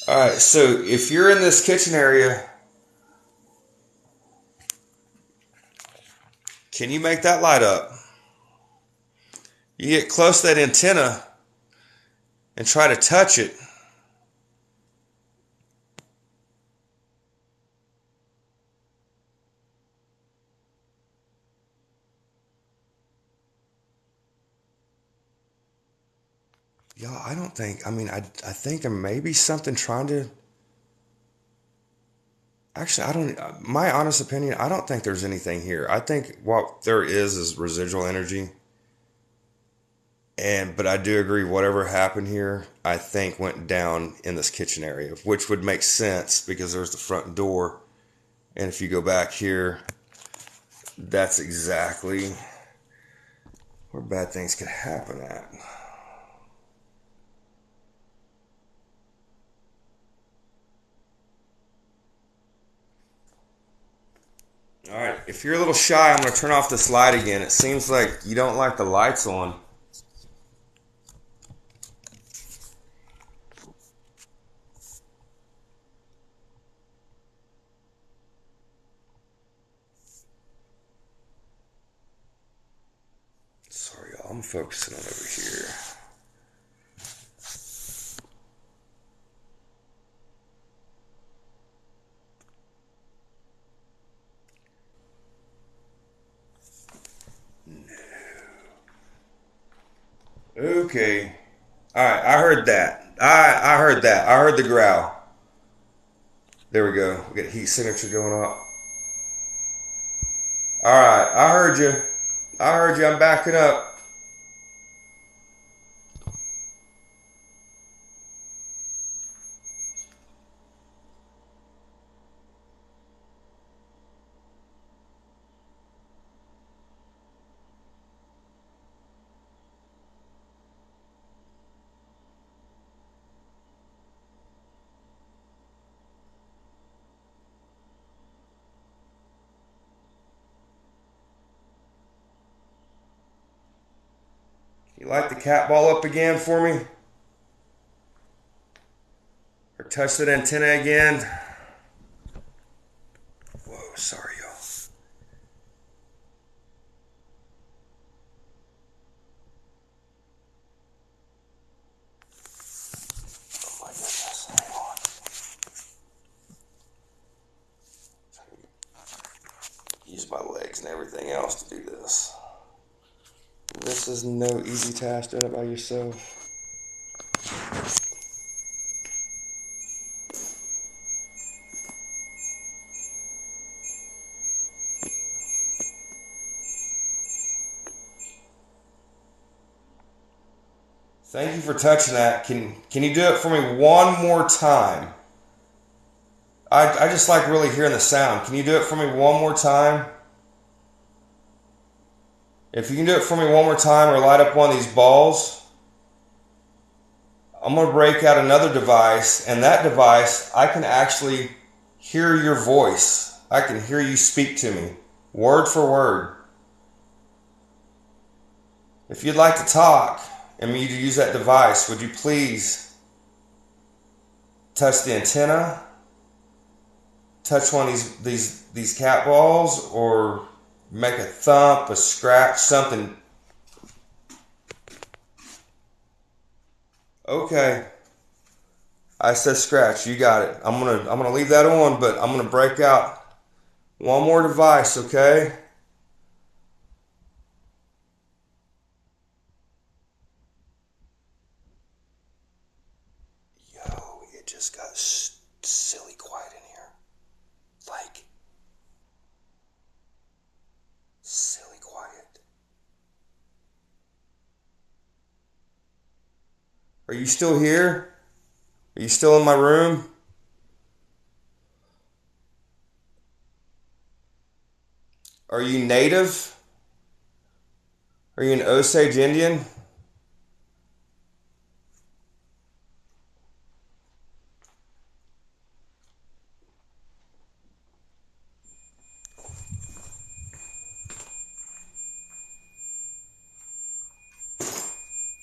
Alright, so if you're in this kitchen area, can you make that light up? You get close to that antenna and try to touch it. Y'all, I think there may be something trying to... Actually, my honest opinion, I don't think there's anything here. I think what there is residual energy. But I do agree, whatever happened here, I think went down in this kitchen area, which would make sense because there's the front door. And if you go back here, that's exactly where bad things could happen at. Alright, if you're a little shy, I'm going to turn off this light again. It seems like you don't like the lights on. Sorry, y'all, I'm focusing on over here. Okay. Alright, I heard that. I heard that. I heard the growl. There we go. We got heat signature going up. Alright, I heard you. I heard you. I'm backing up. You light the cat ball up again for me? Or touch that antenna again? Whoa, sorry, y'all. Oh my goodness, hang on. Use my legs and everything else to do this. This is no easy task doing it by yourself. Thank you for touching that. Can you do it for me one more time? I just like really hearing the sound. Can you do it for me one more time? If you can do it for me one more time or light up one of these balls, I'm going to break out another device, and that device, I can actually hear your voice. I can hear you speak to me, word for word. If you'd like to talk and me to use that device, would you please touch the antenna, touch one of these cat balls, or make a thump, a scratch, something. Okay. I said scratch, you got it. I'm gonna leave that on, but I'm gonna break out one more device, okay? Yo, it just got silly quiet in here. Like, silly quiet. Are you still here? Are you still in my room? Are you native? Are you an Osage Indian?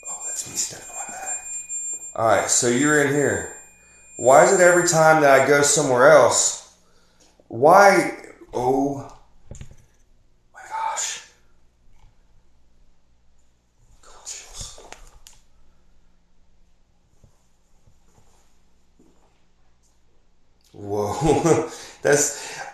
Oh, that's me stepping on my back. Alright, so you're in here. Why is it every time that I go somewhere else? Why? Oh my gosh. Cool chills. Whoa.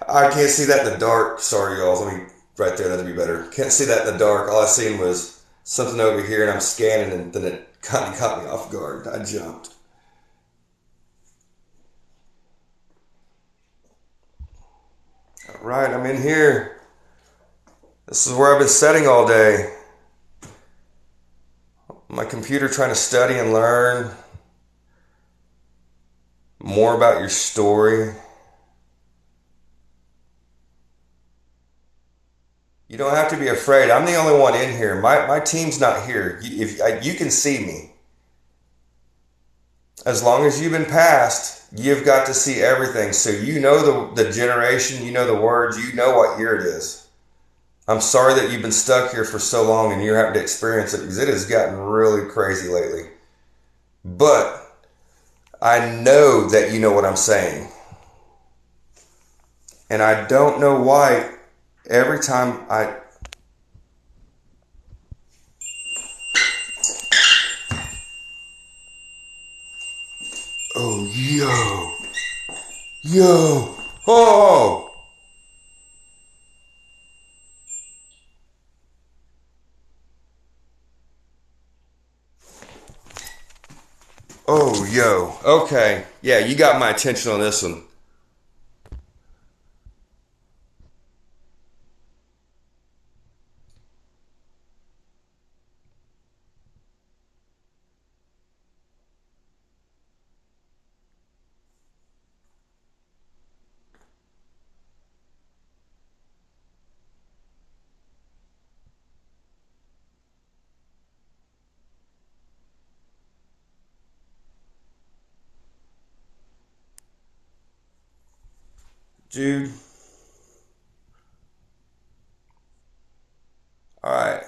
I can't see that in the dark. Sorry, y'all. Let me, right there, that'd be better. Can't see that in the dark. All I seen was something over here, and I'm scanning, and then it kind of caught me off guard. I jumped. All right, I'm in here. This is where I've been sitting all day. My computer trying to study and learn more about your story. You don't have to be afraid. I'm the only one in here. My team's not here. You can see me. As long as you've been passed, you've got to see everything. So you know the generation, you know the words, you know what year it is. I'm sorry that you've been stuck here for so long and you're having to experience it, because it has gotten really crazy lately. But I know that you know what I'm saying. And I don't know why every time I... Oh, yo, oh! Oh, yo. Okay. Yeah, you got my attention on this one. Dude. Alright.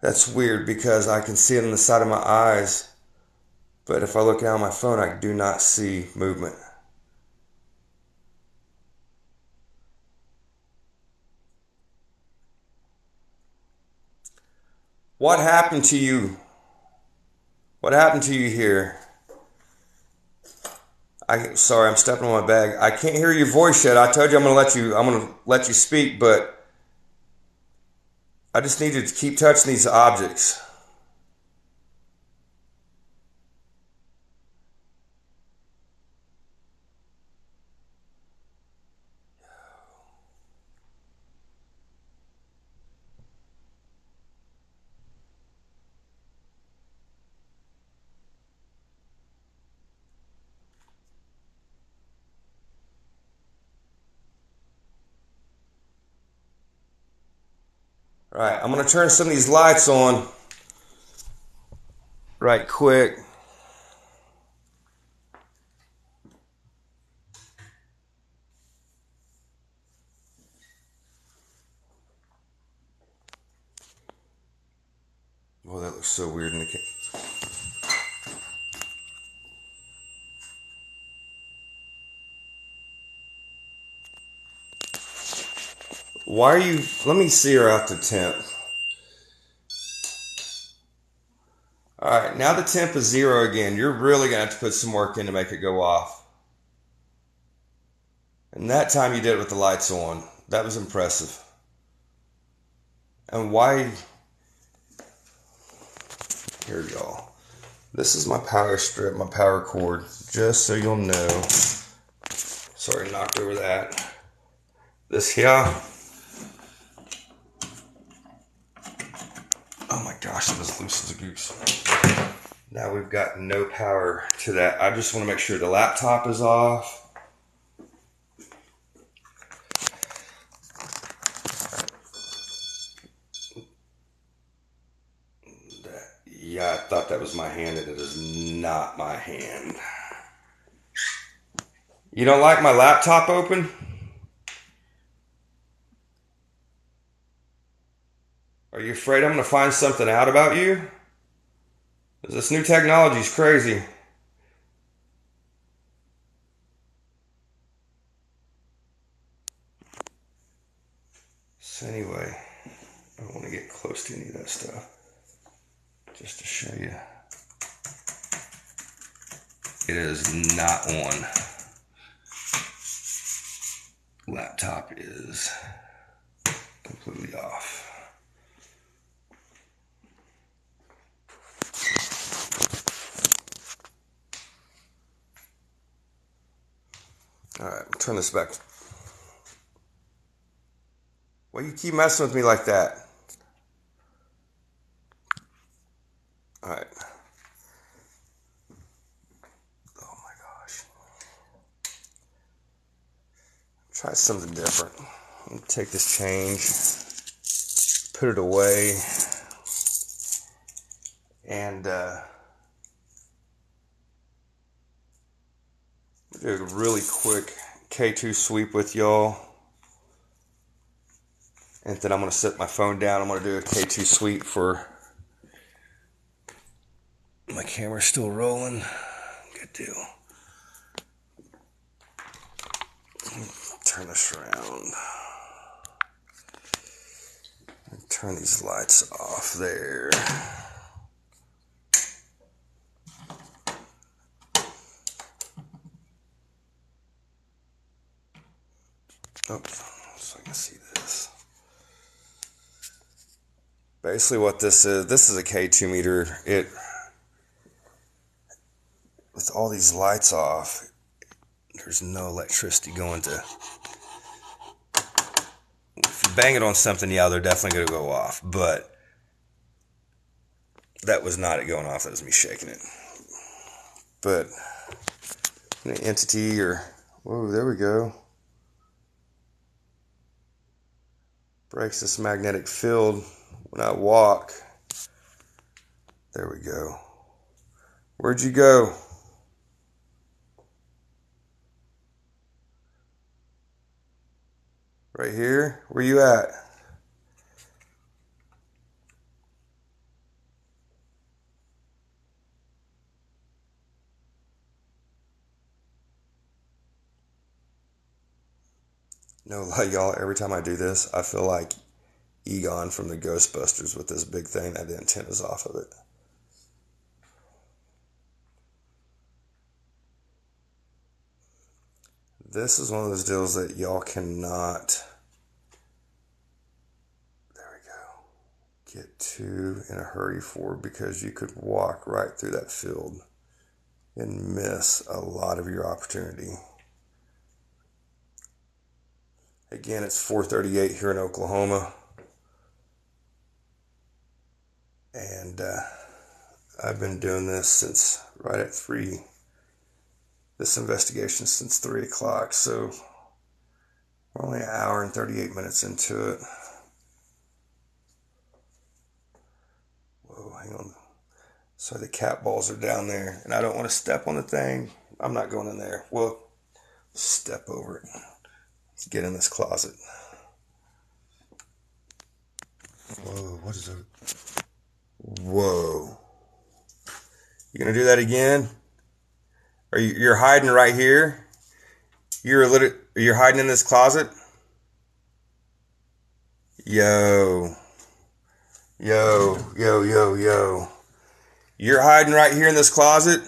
That's weird because I can see it on the side of my eyes. But if I look down my phone, I do not see movement. What happened to you? What happened to you here? Sorry, I'm stepping on my bag. I can't hear your voice yet. I told you I'm gonna let you speak, but I just need you to keep touching these objects. All right, I'm gonna turn some of these lights on right quick. Oh, that looks so weird in the camera. Why are you? Let me see her out the temp. All right, now the temp is 0 again. You're really gonna have to put some work in to make it go off. And that time you did it with the lights on. That was impressive. And why? Here, y'all. This is my power strip, my power cord, just so you'll know. Sorry, knocked over that. This here. Oh my gosh, that was loose as a goose. Now we've got no power to that. I just want to make sure the laptop is off. Yeah, I thought that was my hand, and it is not my hand. You don't like my laptop open? Are you afraid I'm going to find something out about you? Because this new technology is crazy. So anyway, I don't want to get close to any of that stuff. Just to show you. It is not on. Laptop is completely off. Alright, turn this back. Why you keep messing with me like that? Alright. Oh my gosh. Try something different. Take this change, put it away, and do a really quick K2 sweep with y'all. And then I'm going to set my phone down. I'm going to do a K2 sweep for... My camera's still rolling. Good deal. Turn this around. Turn these lights off there. Oops, so I can see this. Basically what this is a K2 meter. with all these lights off, there's no electricity going to... If you bang it on something, yeah, they're definitely going to go off. But that was not it going off. That was me shaking it. But an entity or... Whoa, there we go. Breaks this magnetic field when I walk. There we go. Where'd you go? Right here? Where you at? No lie, y'all, every time I do this, I feel like Egon from the Ghostbusters with this big thing that the antenna's off of it. This is one of those deals that y'all cannot, there we go, get too in a hurry for, because you could walk right through that field and miss a lot of your opportunity. Again, it's 4:38 here in Oklahoma. And I've been doing this since right at 3. This investigation since 3 o'clock. So we're only an hour and 38 minutes into it. Whoa, hang on. So the cat balls are down there. And I don't want to step on the thing. I'm not going in there. Well, step over it. Let's get in this closet. Whoa, what is that? Whoa. You gonna do that again? You're hiding right here? You're hiding in this closet? Yo. Yo, yo, yo, yo. You're hiding right here in this closet?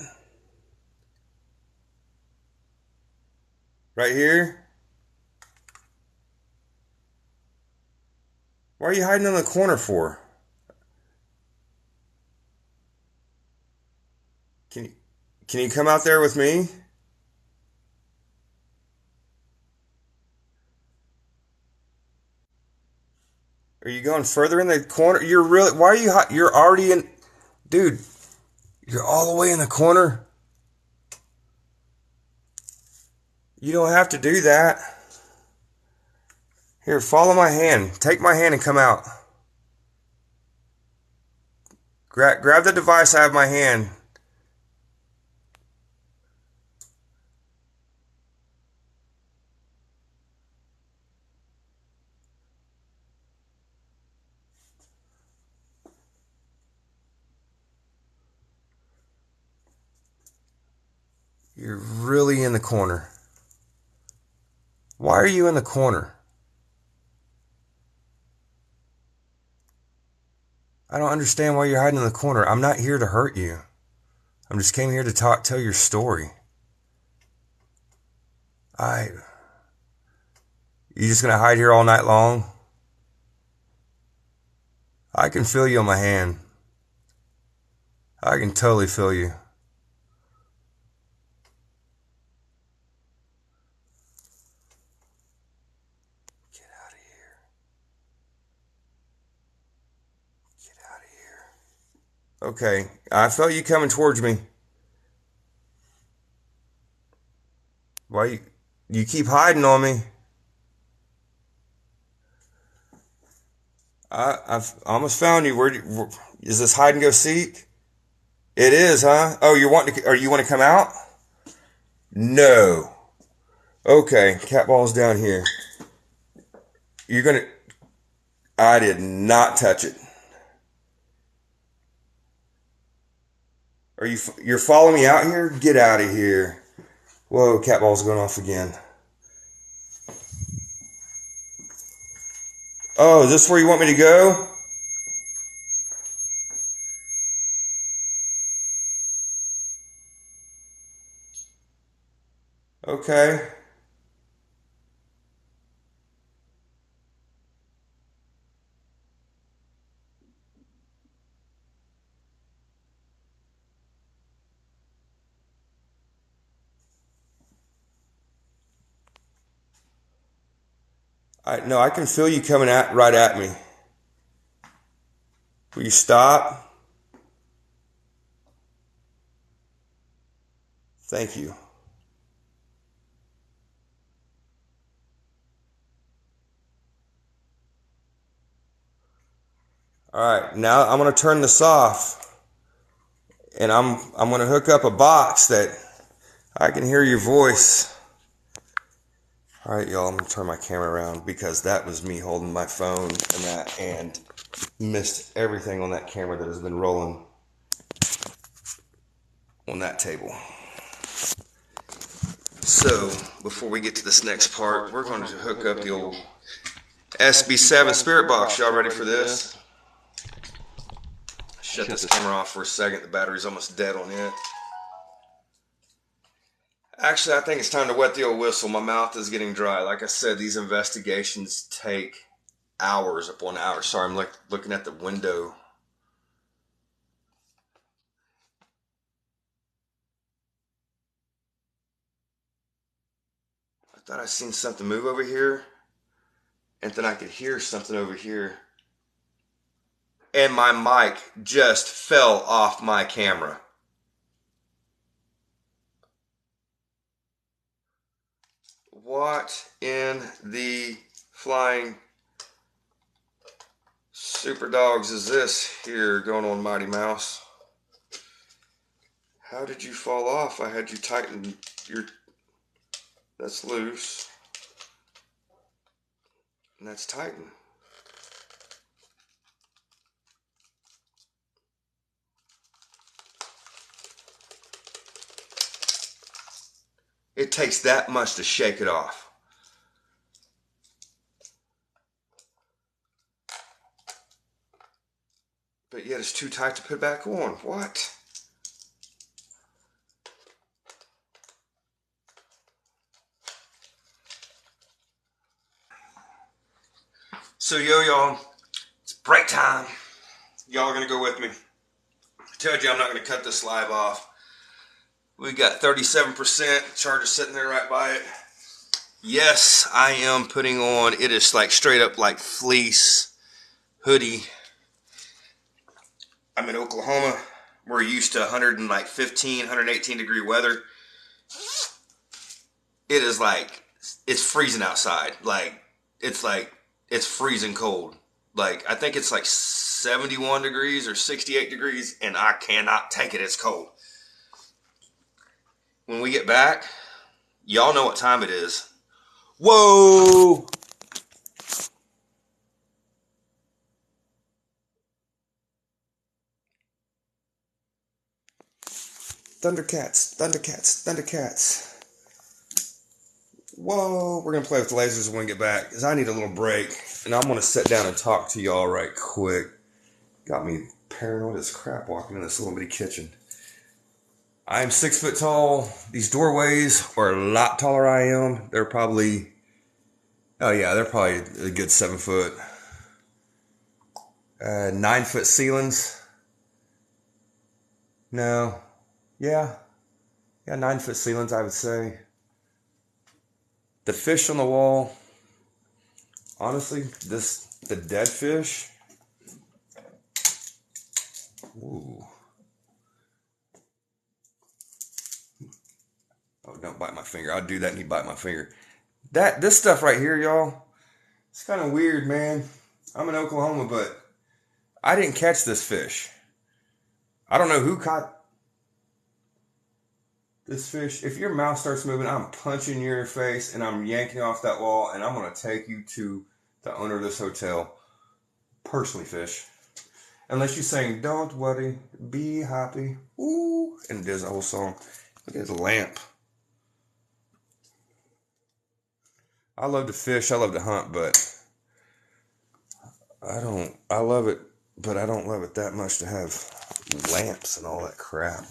Right here? Why are you hiding in the corner for? Can you come out there with me? Are you going further in the corner? Why are you're already in, dude, you're all the way in the corner. You don't have to do that. Here, follow my hand. Take my hand and come out. Grab the device I have in my hand. You're really in the corner. Why are you in the corner? I don't understand why you're hiding in the corner. I'm not here to hurt you. I'm just came here to tell your story. You just gonna hide here all night long? I can feel you on my hand. I can totally feel you. Get out of here. Get out of here. Okay, I felt you coming towards me. Why you keep hiding on me? I've almost found you. Is this hide and go seek? It is, huh? Oh, you want to come out? No. Okay, cat ball's down here. I did not touch it. You're following me out here? Get out of here. Whoa, cat ball's going off again. Oh, is this where you want me to go? Okay. No, I can feel you coming right at me. Will you stop? Thank you. All right, now I'm going to turn this off, and I'm going to hook up a box that I can hear your voice. All right, y'all, I'm going to turn my camera around because that was me holding my phone and missed everything on that camera that has been rolling on that table. So, before we get to this next part, we're going to hook up the old SB7 spirit box. Y'all ready for this? Shut this camera off for a second. The battery's almost dead on it. Actually, I think it's time to wet the old whistle. My mouth is getting dry. Like I said, these investigations take hours upon hours. Sorry, I'm looking at the window. I thought I seen something move over here, and then I could hear something over here. And my mic just fell off my camera. What in the flying super dogs is this here going on, Mighty Mouse? How did you fall off? I had you tighten your... That's loose. And that's tightened. It takes that much to shake it off. But yet it's too tight to put back on. What? So y'all, it's break time. Y'all are gonna go with me. I told you I'm not gonna cut this live off. We got 37%, charger sitting there right by it. Yes, I am putting on, it is like straight up like fleece hoodie. I'm in Oklahoma. We're used to 115, 118 degree weather. It is like, it's freezing outside. It's freezing cold. Like, I think it's like 71 degrees or 68 degrees, and I cannot take it. It's cold. When we get back, y'all know what time it is. Whoa! Thundercats, Thundercats, Thundercats. Whoa, we're going to play with the lasers when we get back, because I need a little break, and I'm going to sit down and talk to y'all right quick. Got me paranoid as crap walking in this little bitty kitchen. I'm 6 foot tall. These doorways are a lot taller than I am. They're probably, oh yeah, they're probably a good 7 foot. 9 foot ceilings. No. Yeah, 9 foot ceilings, I would say. The fish on the wall, honestly, the dead fish. Ooh. Oh, don't bite my finger. I'll do that and you bite my finger. This stuff right here, y'all, it's kind of weird, man. I'm in Oklahoma, but I didn't catch this fish. I don't know who caught this fish. If your mouth starts moving, I'm punching you in your face and I'm yanking off that wall and I'm going to take you to the owner of this hotel. Personally, fish. Unless you're saying, don't worry, be happy. Ooh. And there's a whole song. Look at the lamp. I love to fish. I love to hunt, but I love it, but I don't love it that much to have lamps and all that crap.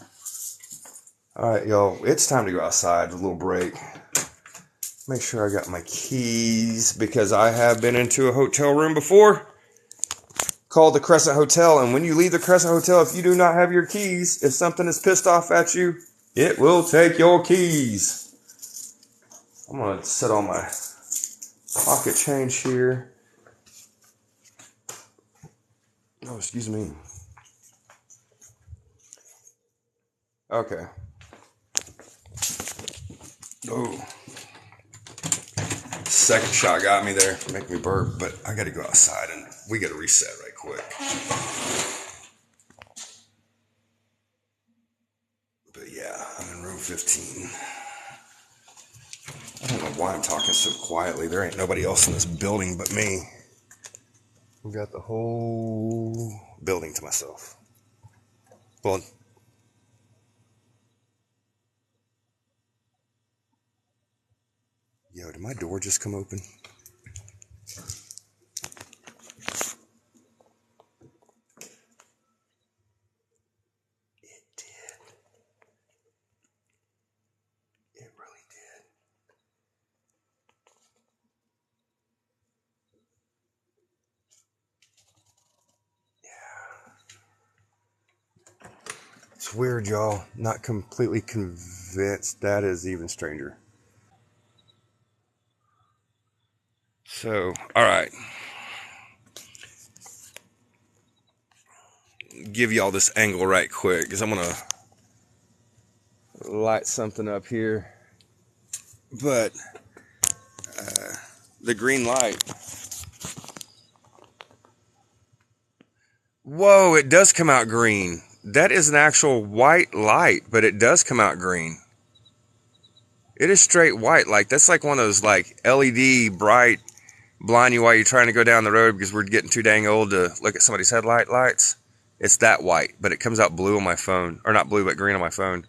Alright, y'all, it's time to go outside, a little break. Make sure I got my keys, because I have been into a hotel room before called the Crescent Hotel, and when you leave the Crescent Hotel, if you do not have your keys, if something is pissed off at you, it will take your keys. I'm going to set all my Pocket change here. Oh, excuse me. Okay. Oh. Second shot got me there. Make me burp, but I got to go outside and we got to reset right quick. But yeah, I'm in room 15. I don't know why I'm talking so quietly. There ain't nobody else in this building but me. I've got the whole building to myself. Well, yo, did my door just come open? It did. It really did. It's weird, y'all. Not completely convinced. That is even stranger. So, all right. Give y'all this angle right quick because I'm going to light something up here. But the green light. Whoa, it does come out green. That is an actual white light, but it does come out green. It is straight white. Like, that's like one of those like LED bright blind you while you're trying to go down the road because we're getting too dang old to look at somebody's headlight lights. It's that white, but it comes out blue on my phone. Or not blue, but green on my phone.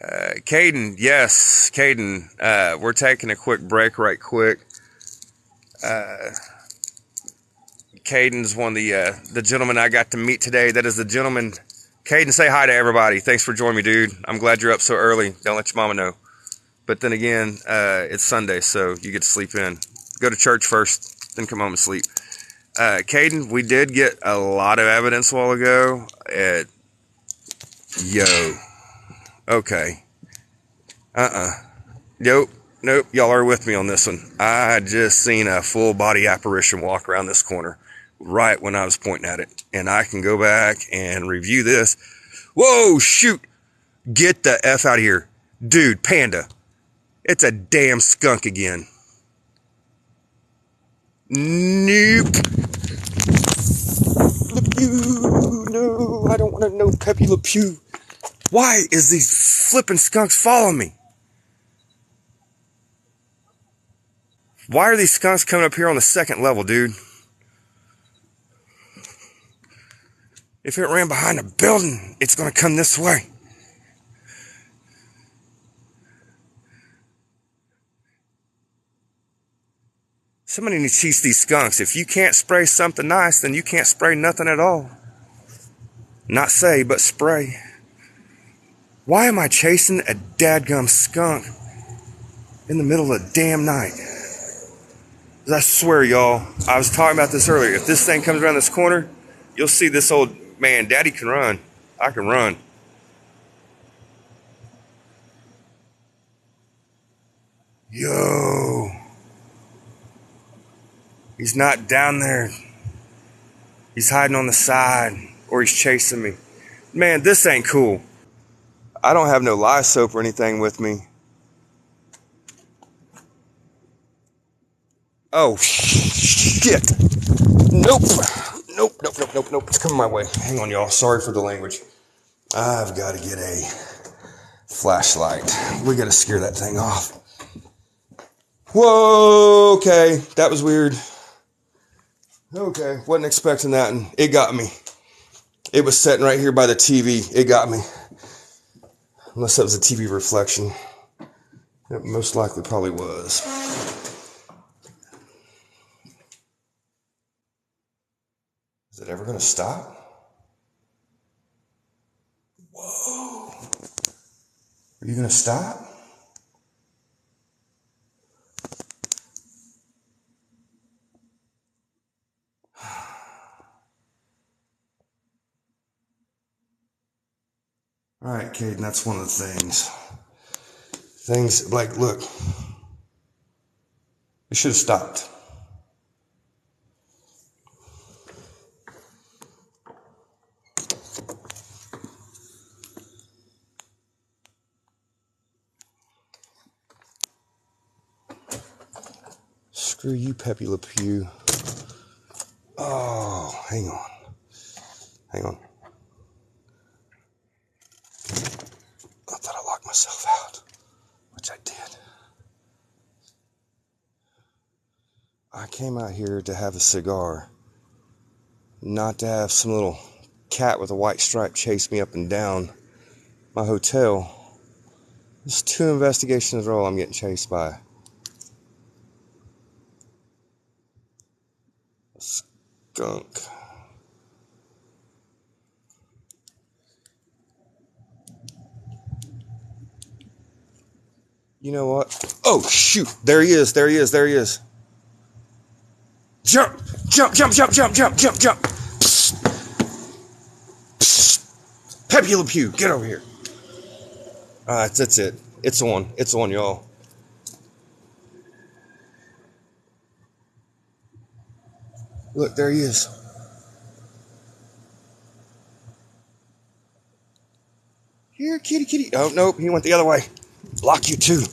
Caden, yes, Caden. We're taking a quick break right quick. Caden's one of the gentlemen I got to meet today. That is the gentleman. Caden, say hi to everybody. Thanks for joining me, dude. I'm glad you're up so early. Don't let your mama know. But then again, it's Sunday, so you get to sleep in. Go to church first, then come home and sleep. Caden, we did get a lot of evidence a while ago. Yo. Okay. Nope. Y'all are with me on this one. I just seen a full body apparition walk around this corner right when I was pointing at it. And I can go back and review this. Whoa, shoot. Get the F out of here. Dude, Panda. It's a damn skunk again. Nope. Le Pew. No, I don't want to know Pepe Le Pew. Why is these flipping skunks following me? Why are these skunks coming up here on the second level, dude? If it ran behind a building, it's going to come this way. Somebody needs to teach these skunks. If you can't spray something nice, then you can't spray nothing at all. Not say, but spray. Why am I chasing a dadgum skunk in the middle of the damn night? I swear, y'all, I was talking about this earlier. If this thing comes around this corner, you'll see this old man. Daddy can run. I can run. Yo. He's not down there. He's hiding on the side, or he's chasing me. Man, this ain't cool. I don't have no lye soap or anything with me. Oh, shit. Nope. It's coming my way. Hang on, y'all. Sorry for the language. I've got to get a flashlight. We got to scare that thing off. Whoa, okay. That was weird. Okay, wasn't expecting that, and it got me. It was sitting right here by the TV. It got me. Unless that was a TV reflection. It most likely probably was. Is it ever going to stop? Whoa. Are you going to stop? All right, Caden, that's one of the things. Things like, look, it should have stopped. Screw you, Pepe Le Pew. Oh, hang on. Hang on. I thought I locked myself out, which I did. I came out here to have a cigar, not to have some little cat with a white stripe chase me up and down my hotel. There's 2 investigations in a row I'm getting chased by a skunk. You know what? Oh, shoot. There he is. There he is. There he is. Jump. Jump, jump, jump, jump, jump, jump, jump. Psst. Psst. Pepe Le Pew, get over here. That's it. It's on. It's on, y'all. Look, there he is. Here, kitty, kitty. Oh, nope, he went the other way. Lock you too.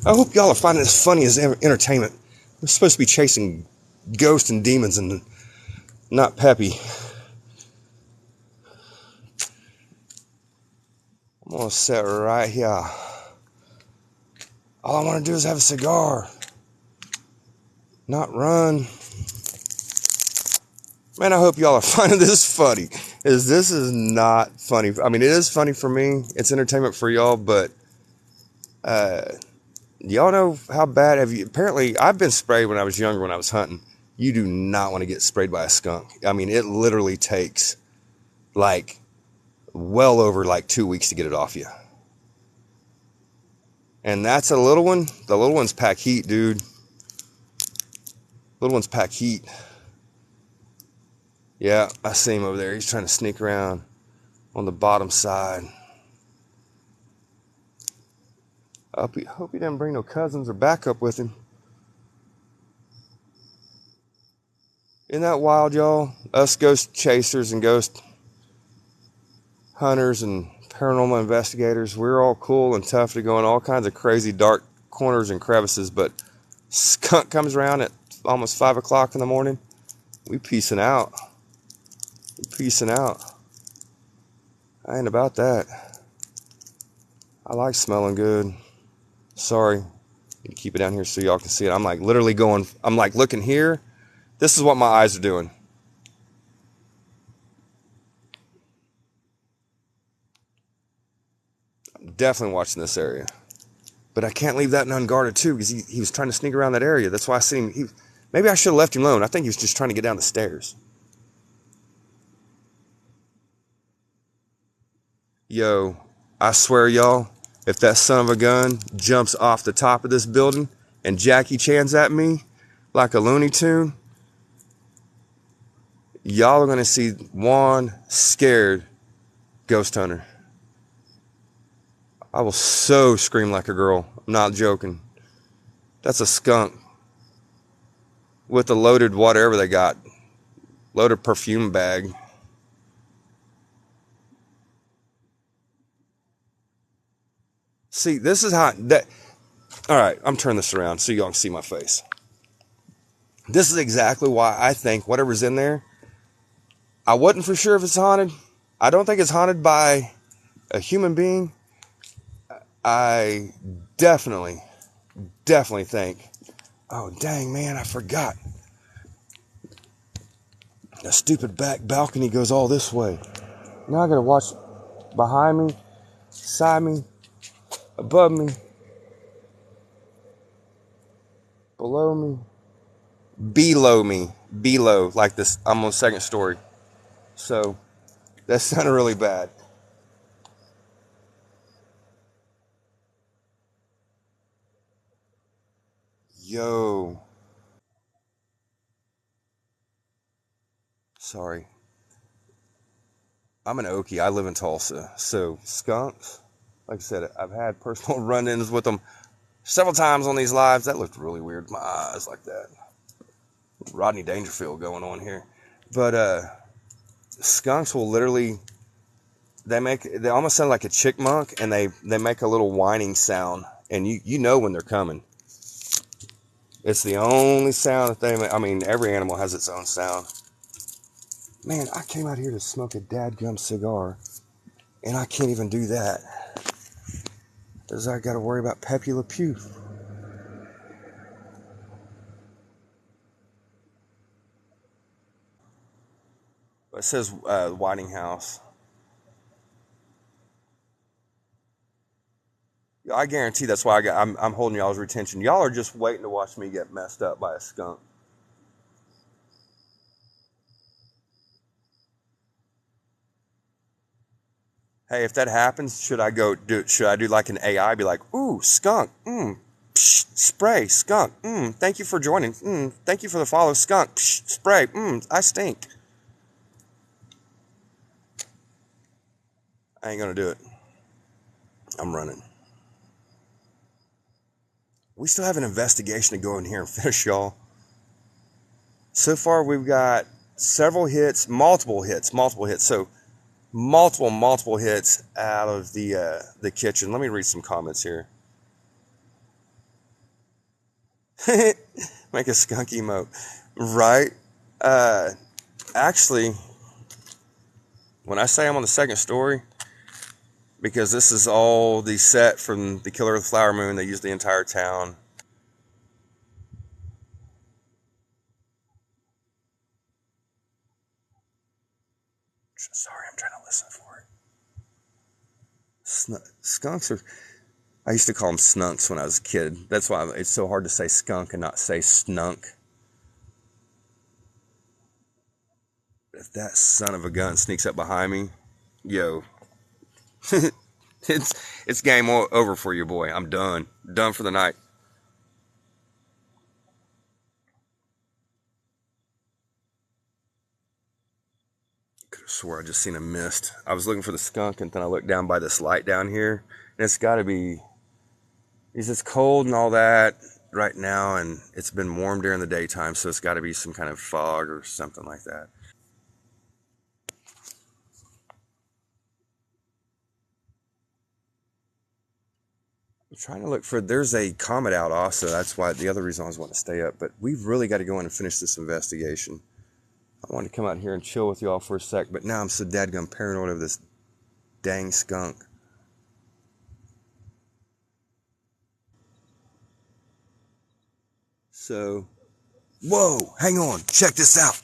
I hope y'all are finding this funny as entertainment. We're supposed to be chasing ghosts and demons and not Peppy. I'm gonna sit right here. All I want to do is have a cigar, not run. Man, I hope y'all are finding this funny. This is not funny. I mean, it is funny for me. It's entertainment for y'all, but y'all know how bad have you... Apparently, I've been sprayed when I was younger, when I was hunting. You do not want to get sprayed by a skunk. I mean, it literally takes, like, well over, like, 2 weeks to get it off you. And that's a little one. The little ones pack heat, dude. Little ones pack heat. Yeah, I see him over there. He's trying to sneak around on the bottom side. I hope he didn't bring no cousins or backup with him. Isn't that wild, y'all? Us ghost chasers and ghost hunters and paranormal investigators, we're all cool and tough to go in all kinds of crazy dark corners and crevices, but skunk comes around at almost 5 o'clock in the morning. We peacing out. Peacing out. I ain't about that. I like smelling good. Sorry. You keep it down here so y'all can see it. I'm like literally going, I'm like looking here. This is what my eyes are doing. I'm definitely watching this area. But I can't leave that unguarded too, because he was trying to sneak around that area. That's why I seen him. Maybe I should have left him alone. I think he was just trying to get down the stairs. Yo, I swear, y'all, if that son of a gun jumps off the top of this building and Jackie Chan's at me like a Looney Tune, y'all are going to see one scared ghost hunter. I will so scream like a girl. I'm not joking. That's a skunk with a loaded whatever they got. Loaded perfume bag. See, this is how that. All right, I'm turning this around so y'all can see my face. This is exactly why I think whatever's in there, I wasn't for sure if it's haunted. I don't think it's haunted by a human being. I definitely think, oh dang man, I forgot. The stupid back balcony goes all this way. Now I gotta watch behind me, side me, above me, below me, below, like this. I'm on the second story. So that sounded really bad. Yo. Sorry. I'm an Okie. I live in Tulsa. So skunks. Like I said, I've had personal run-ins with them several times on these lives. That looked really weird with my eyes like that. Rodney Dangerfield going on here. But skunks will literally, they almost sound like a chickmunk, and they make a little whining sound, and you know when they're coming. It's the only sound that they make. I mean, every animal has its own sound. Man, I came out here to smoke a dadgum cigar, and I can't even do that, because I got to worry about Pepe Le Pew. It says Whiting House. I guarantee that's why I'm holding y'all's retention. Y'all are just waiting to watch me get messed up by a skunk. Hey, if that happens, should I do like an AI? Be like, ooh, skunk, psh, spray, skunk, thank you for joining, thank you for the follow, skunk, psh, spray, I stink. I ain't gonna do it. I'm running. We still have an investigation to go in here and finish, y'all. So far, we've got several hits, multiple hits. So multiple hits out of the kitchen. Let me read some comments here. Make a skunk emote, right? Actually, when I say I'm on the second story, because this is all the set from The Killer of the Flower Moon, they used the entire town. Sorry, I'm trying to listen for it. Skunks are, I used to call them snunks when I was a kid. That's why it's so hard to say skunk and not say snunk. If that son of a gun sneaks up behind me, yo, it's game over for you, boy. I'm done for the night. Could have swore I just seen a mist. I was looking for the skunk, and then I looked down by this light down here, and it's got to be, it's cold and all that right now, and it's been warm during the daytime, so it's got to be some kind of fog or something like that. I'm trying to look for, there's a comet out also. That's why the other reason I was wanting to stay up, but we've really got to go in and finish this investigation. I wanted to come out here and chill with y'all for a sec, but now I'm so dadgum paranoid of this dang skunk. So, whoa, hang on, check this out.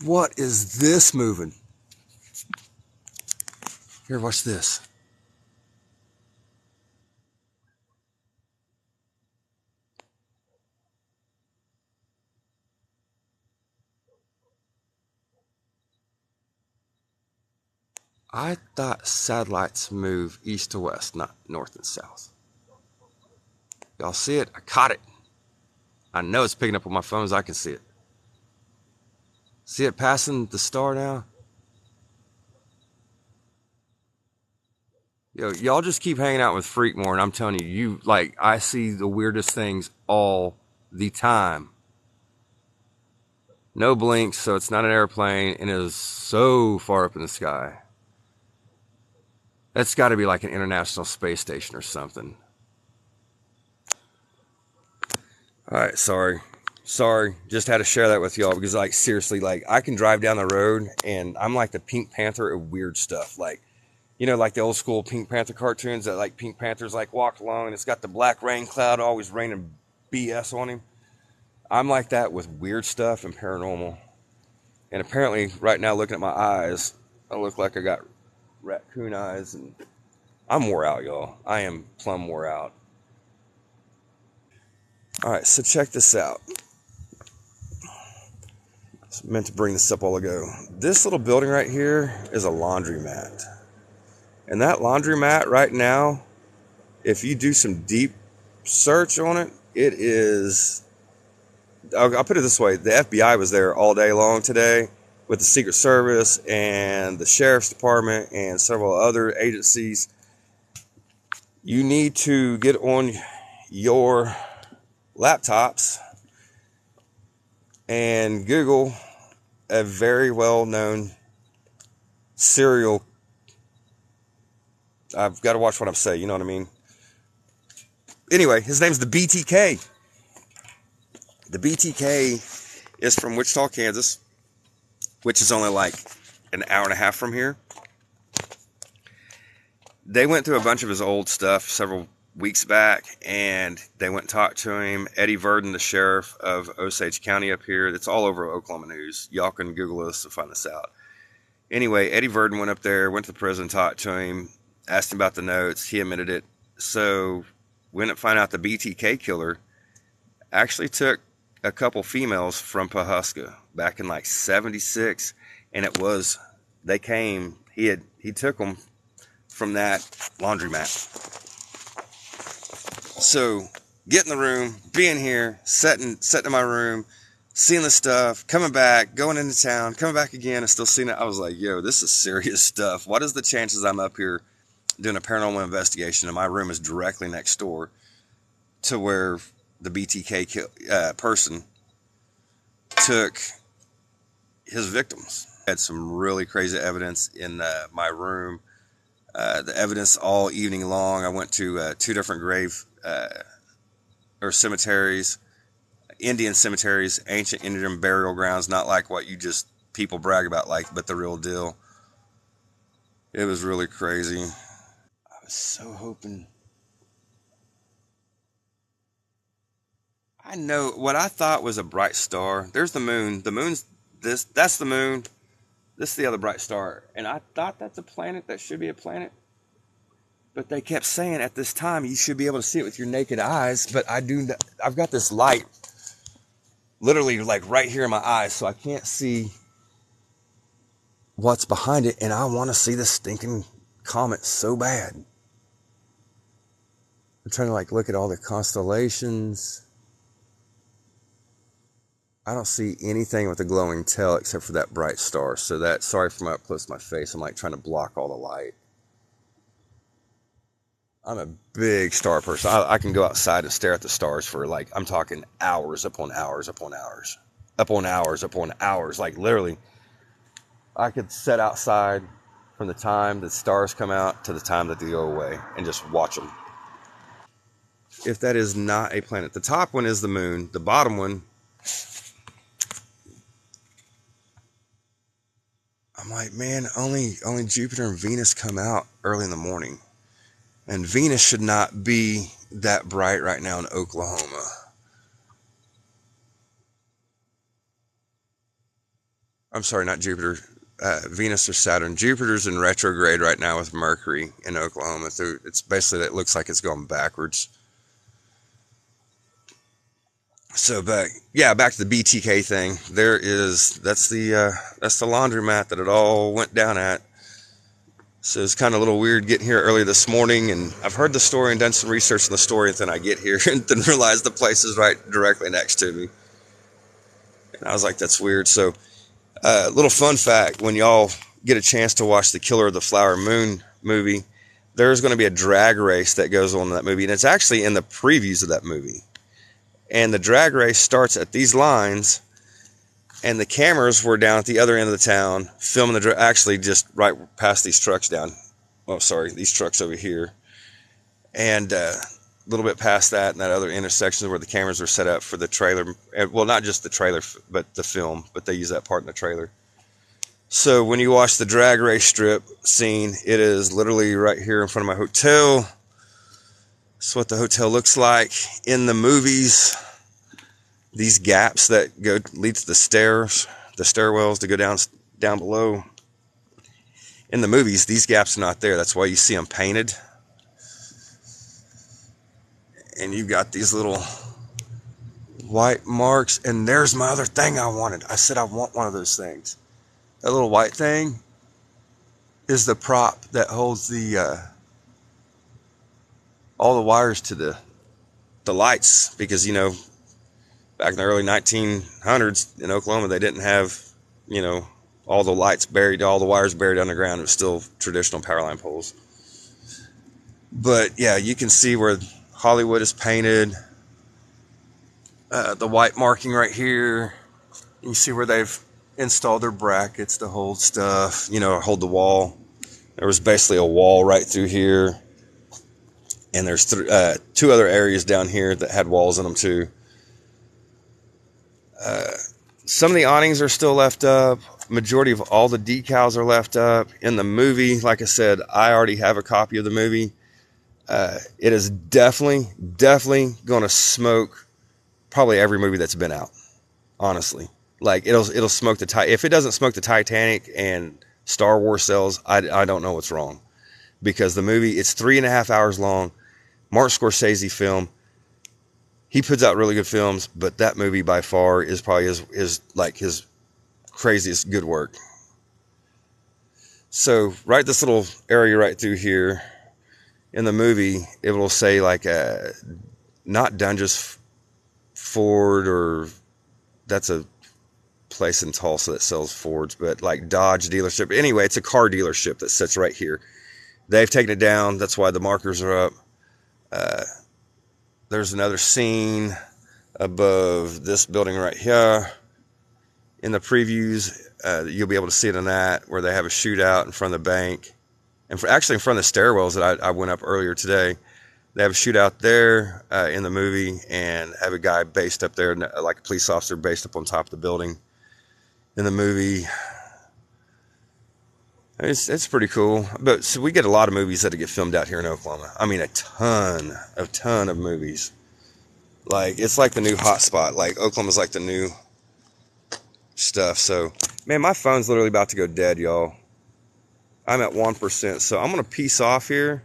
What is this moving? Here, watch this. I thought satellites move east to west, not north and south. Y'all see it? I caught it. I know it's picking up on my phone as I can see it. See it passing the star now? Yo, y'all just keep hanging out with Freakmore, and I'm telling you, I see the weirdest things all the time. No blinks, so it's not an airplane, and it is so far up in the sky. That's got to be like an international space station or something. All right, sorry. Just had to share that with y'all because, seriously, I can drive down the road and I'm like the Pink Panther of weird stuff. Like the old school Pink Panther cartoons that Pink Panther's walk along and it's got the black rain cloud always raining BS on him. I'm like that with weird stuff and paranormal. And apparently, right now, looking at my eyes, I look like I got raccoon eyes, and I'm wore out, y'all. I am plumb wore out. All right, so check this out. I meant to bring this up all ago. This little building right here is a laundromat. And that laundromat right now, if you do some deep search on it, it is, I'll put it this way, the FBI was there all day long today with the Secret Service and the Sheriff's Department and several other agencies. you need to get on your laptops and Google a very well-known serial. I've got to watch what I'm saying, you know what I mean? Anyway, his name's the BTK. The BTK is from Wichita, Kansas, which is only like an hour and a half from here. They went through a bunch of his old stuff several weeks back, and they went and talked to him. Eddie Verdon, the sheriff of Osage County up here, it's all over Oklahoma news. Y'all can Google this to find this out. Anyway, Eddie Verdon went up there, went to the prison, talked to him, asked him about the notes. He admitted it. So we ended up finding out the BTK killer actually took a couple females from Pawhuska back in like 76, and he took them from that laundromat. So get in the room, being here, sitting in my room, seeing the stuff, coming back, going into town, coming back again, and still seeing it. I was like, yo, this is serious stuff. What is the chances I'm up here doing a paranormal investigation and my room is directly next door to where the BTK person took his victims? Had some really crazy evidence in my room. The evidence all evening long. I went to 2 different cemeteries, Indian cemeteries, ancient Indian burial grounds, not like what you just people brag about, but the real deal. It was really crazy. I was so hoping. I know what I thought was a bright star. There's the moon. The moon's this. That's the moon. This is the other bright star. And I thought that's a planet. That should be a planet. But they kept saying at this time you should be able to see it with your naked eyes. But I've got this light literally like right here in my eyes, so I can't see what's behind it. And I want to see this stinking comet so bad. I'm trying to look at all the constellations. I don't see anything with a glowing tail except for that bright star. So sorry for my up close to my face. I'm trying to block all the light. I'm a big star person. I can go outside and stare at the stars for I'm talking hours upon hours upon hours. Upon hours upon hours. Literally, I could sit outside from the time the stars come out to the time that they go away and just watch them. If that is not a planet. The top one is the moon. The bottom one, I'm like, man, only Jupiter and Venus come out early in the morning. And Venus should not be that bright right now in Oklahoma. I'm sorry, not Jupiter. Venus or Saturn. Jupiter's in retrograde right now with Mercury in Oklahoma. It's basically, it looks like it's going backwards. So back to the BTK thing. That's the laundromat that it all went down at. So it's kind of a little weird getting here early this morning, and I've heard the story and done some research on the story, and then I get here and then realize the place is right directly next to me. And I was like, that's weird. So little fun fact, when y'all get a chance to watch the Killer of the Flower Moon movie, there's going to be a drag race that goes on in that movie, and it's actually in the previews of that movie. And the drag race starts at these lines, and the cameras were down at the other end of the town filming actually just right past these trucks down. Oh, sorry, these trucks over here. And a little bit past that, and that other intersection where the cameras were set up for the trailer. Well, not just the trailer, but the film, but they use that part in the trailer. So when you watch the drag race strip scene, it is literally right here in front of my hotel. That's what the hotel looks like. In the movies, these gaps that lead to the stairwells to go down below. In the movies, these gaps are not there. That's why you see them painted. And you've got these little white marks. And there's my other thing I wanted. I said I want one of those things. That little white thing is the prop that holds all the wires to the lights. Because, back in the early 1900s in Oklahoma, they didn't have, all the lights buried, all the wires buried underground. It was still traditional power line poles. But yeah, you can see where Hollywood is painted. The white marking right here. You see where they've installed their brackets to hold stuff, hold the wall. There was basically a wall right through here. And there's two other areas down here that had walls in them too. Some of the awnings are still left up. Majority of all the decals are left up. In the movie, like I said, I already have a copy of the movie. It is definitely going to smoke probably every movie that's been out. Honestly, like it'll smoke if it doesn't smoke the Titanic and Star Wars sells, I don't know what's wrong, because the movie, it's 3.5 hours long. Martin Scorsese film. He puts out really good films, but that movie by far is probably his craziest good work. So right this little area right through here in the movie, it will say like not Dungeons Ford, or that's a place in Tulsa that sells Fords, but like Dodge dealership. Anyway, it's a car dealership that sits right here. They've taken it down. That's why the markers are up. There's another scene above this building right here. In the previews, you'll be able to see it in that, where they have a shootout in front of the bank. And actually in front of the stairwells that I went up earlier today. They have a shootout there in the movie, and have a guy based up there, like a police officer based up on top of the building in the movie. It's pretty cool. But so we get a lot of movies that get filmed out here in Oklahoma. I mean, a ton of movies. Like, it's like the new hotspot. Like, Oklahoma's like the new stuff. So, man, my phone's literally about to go dead, y'all. I'm at 1%. So I'm going to peace off here.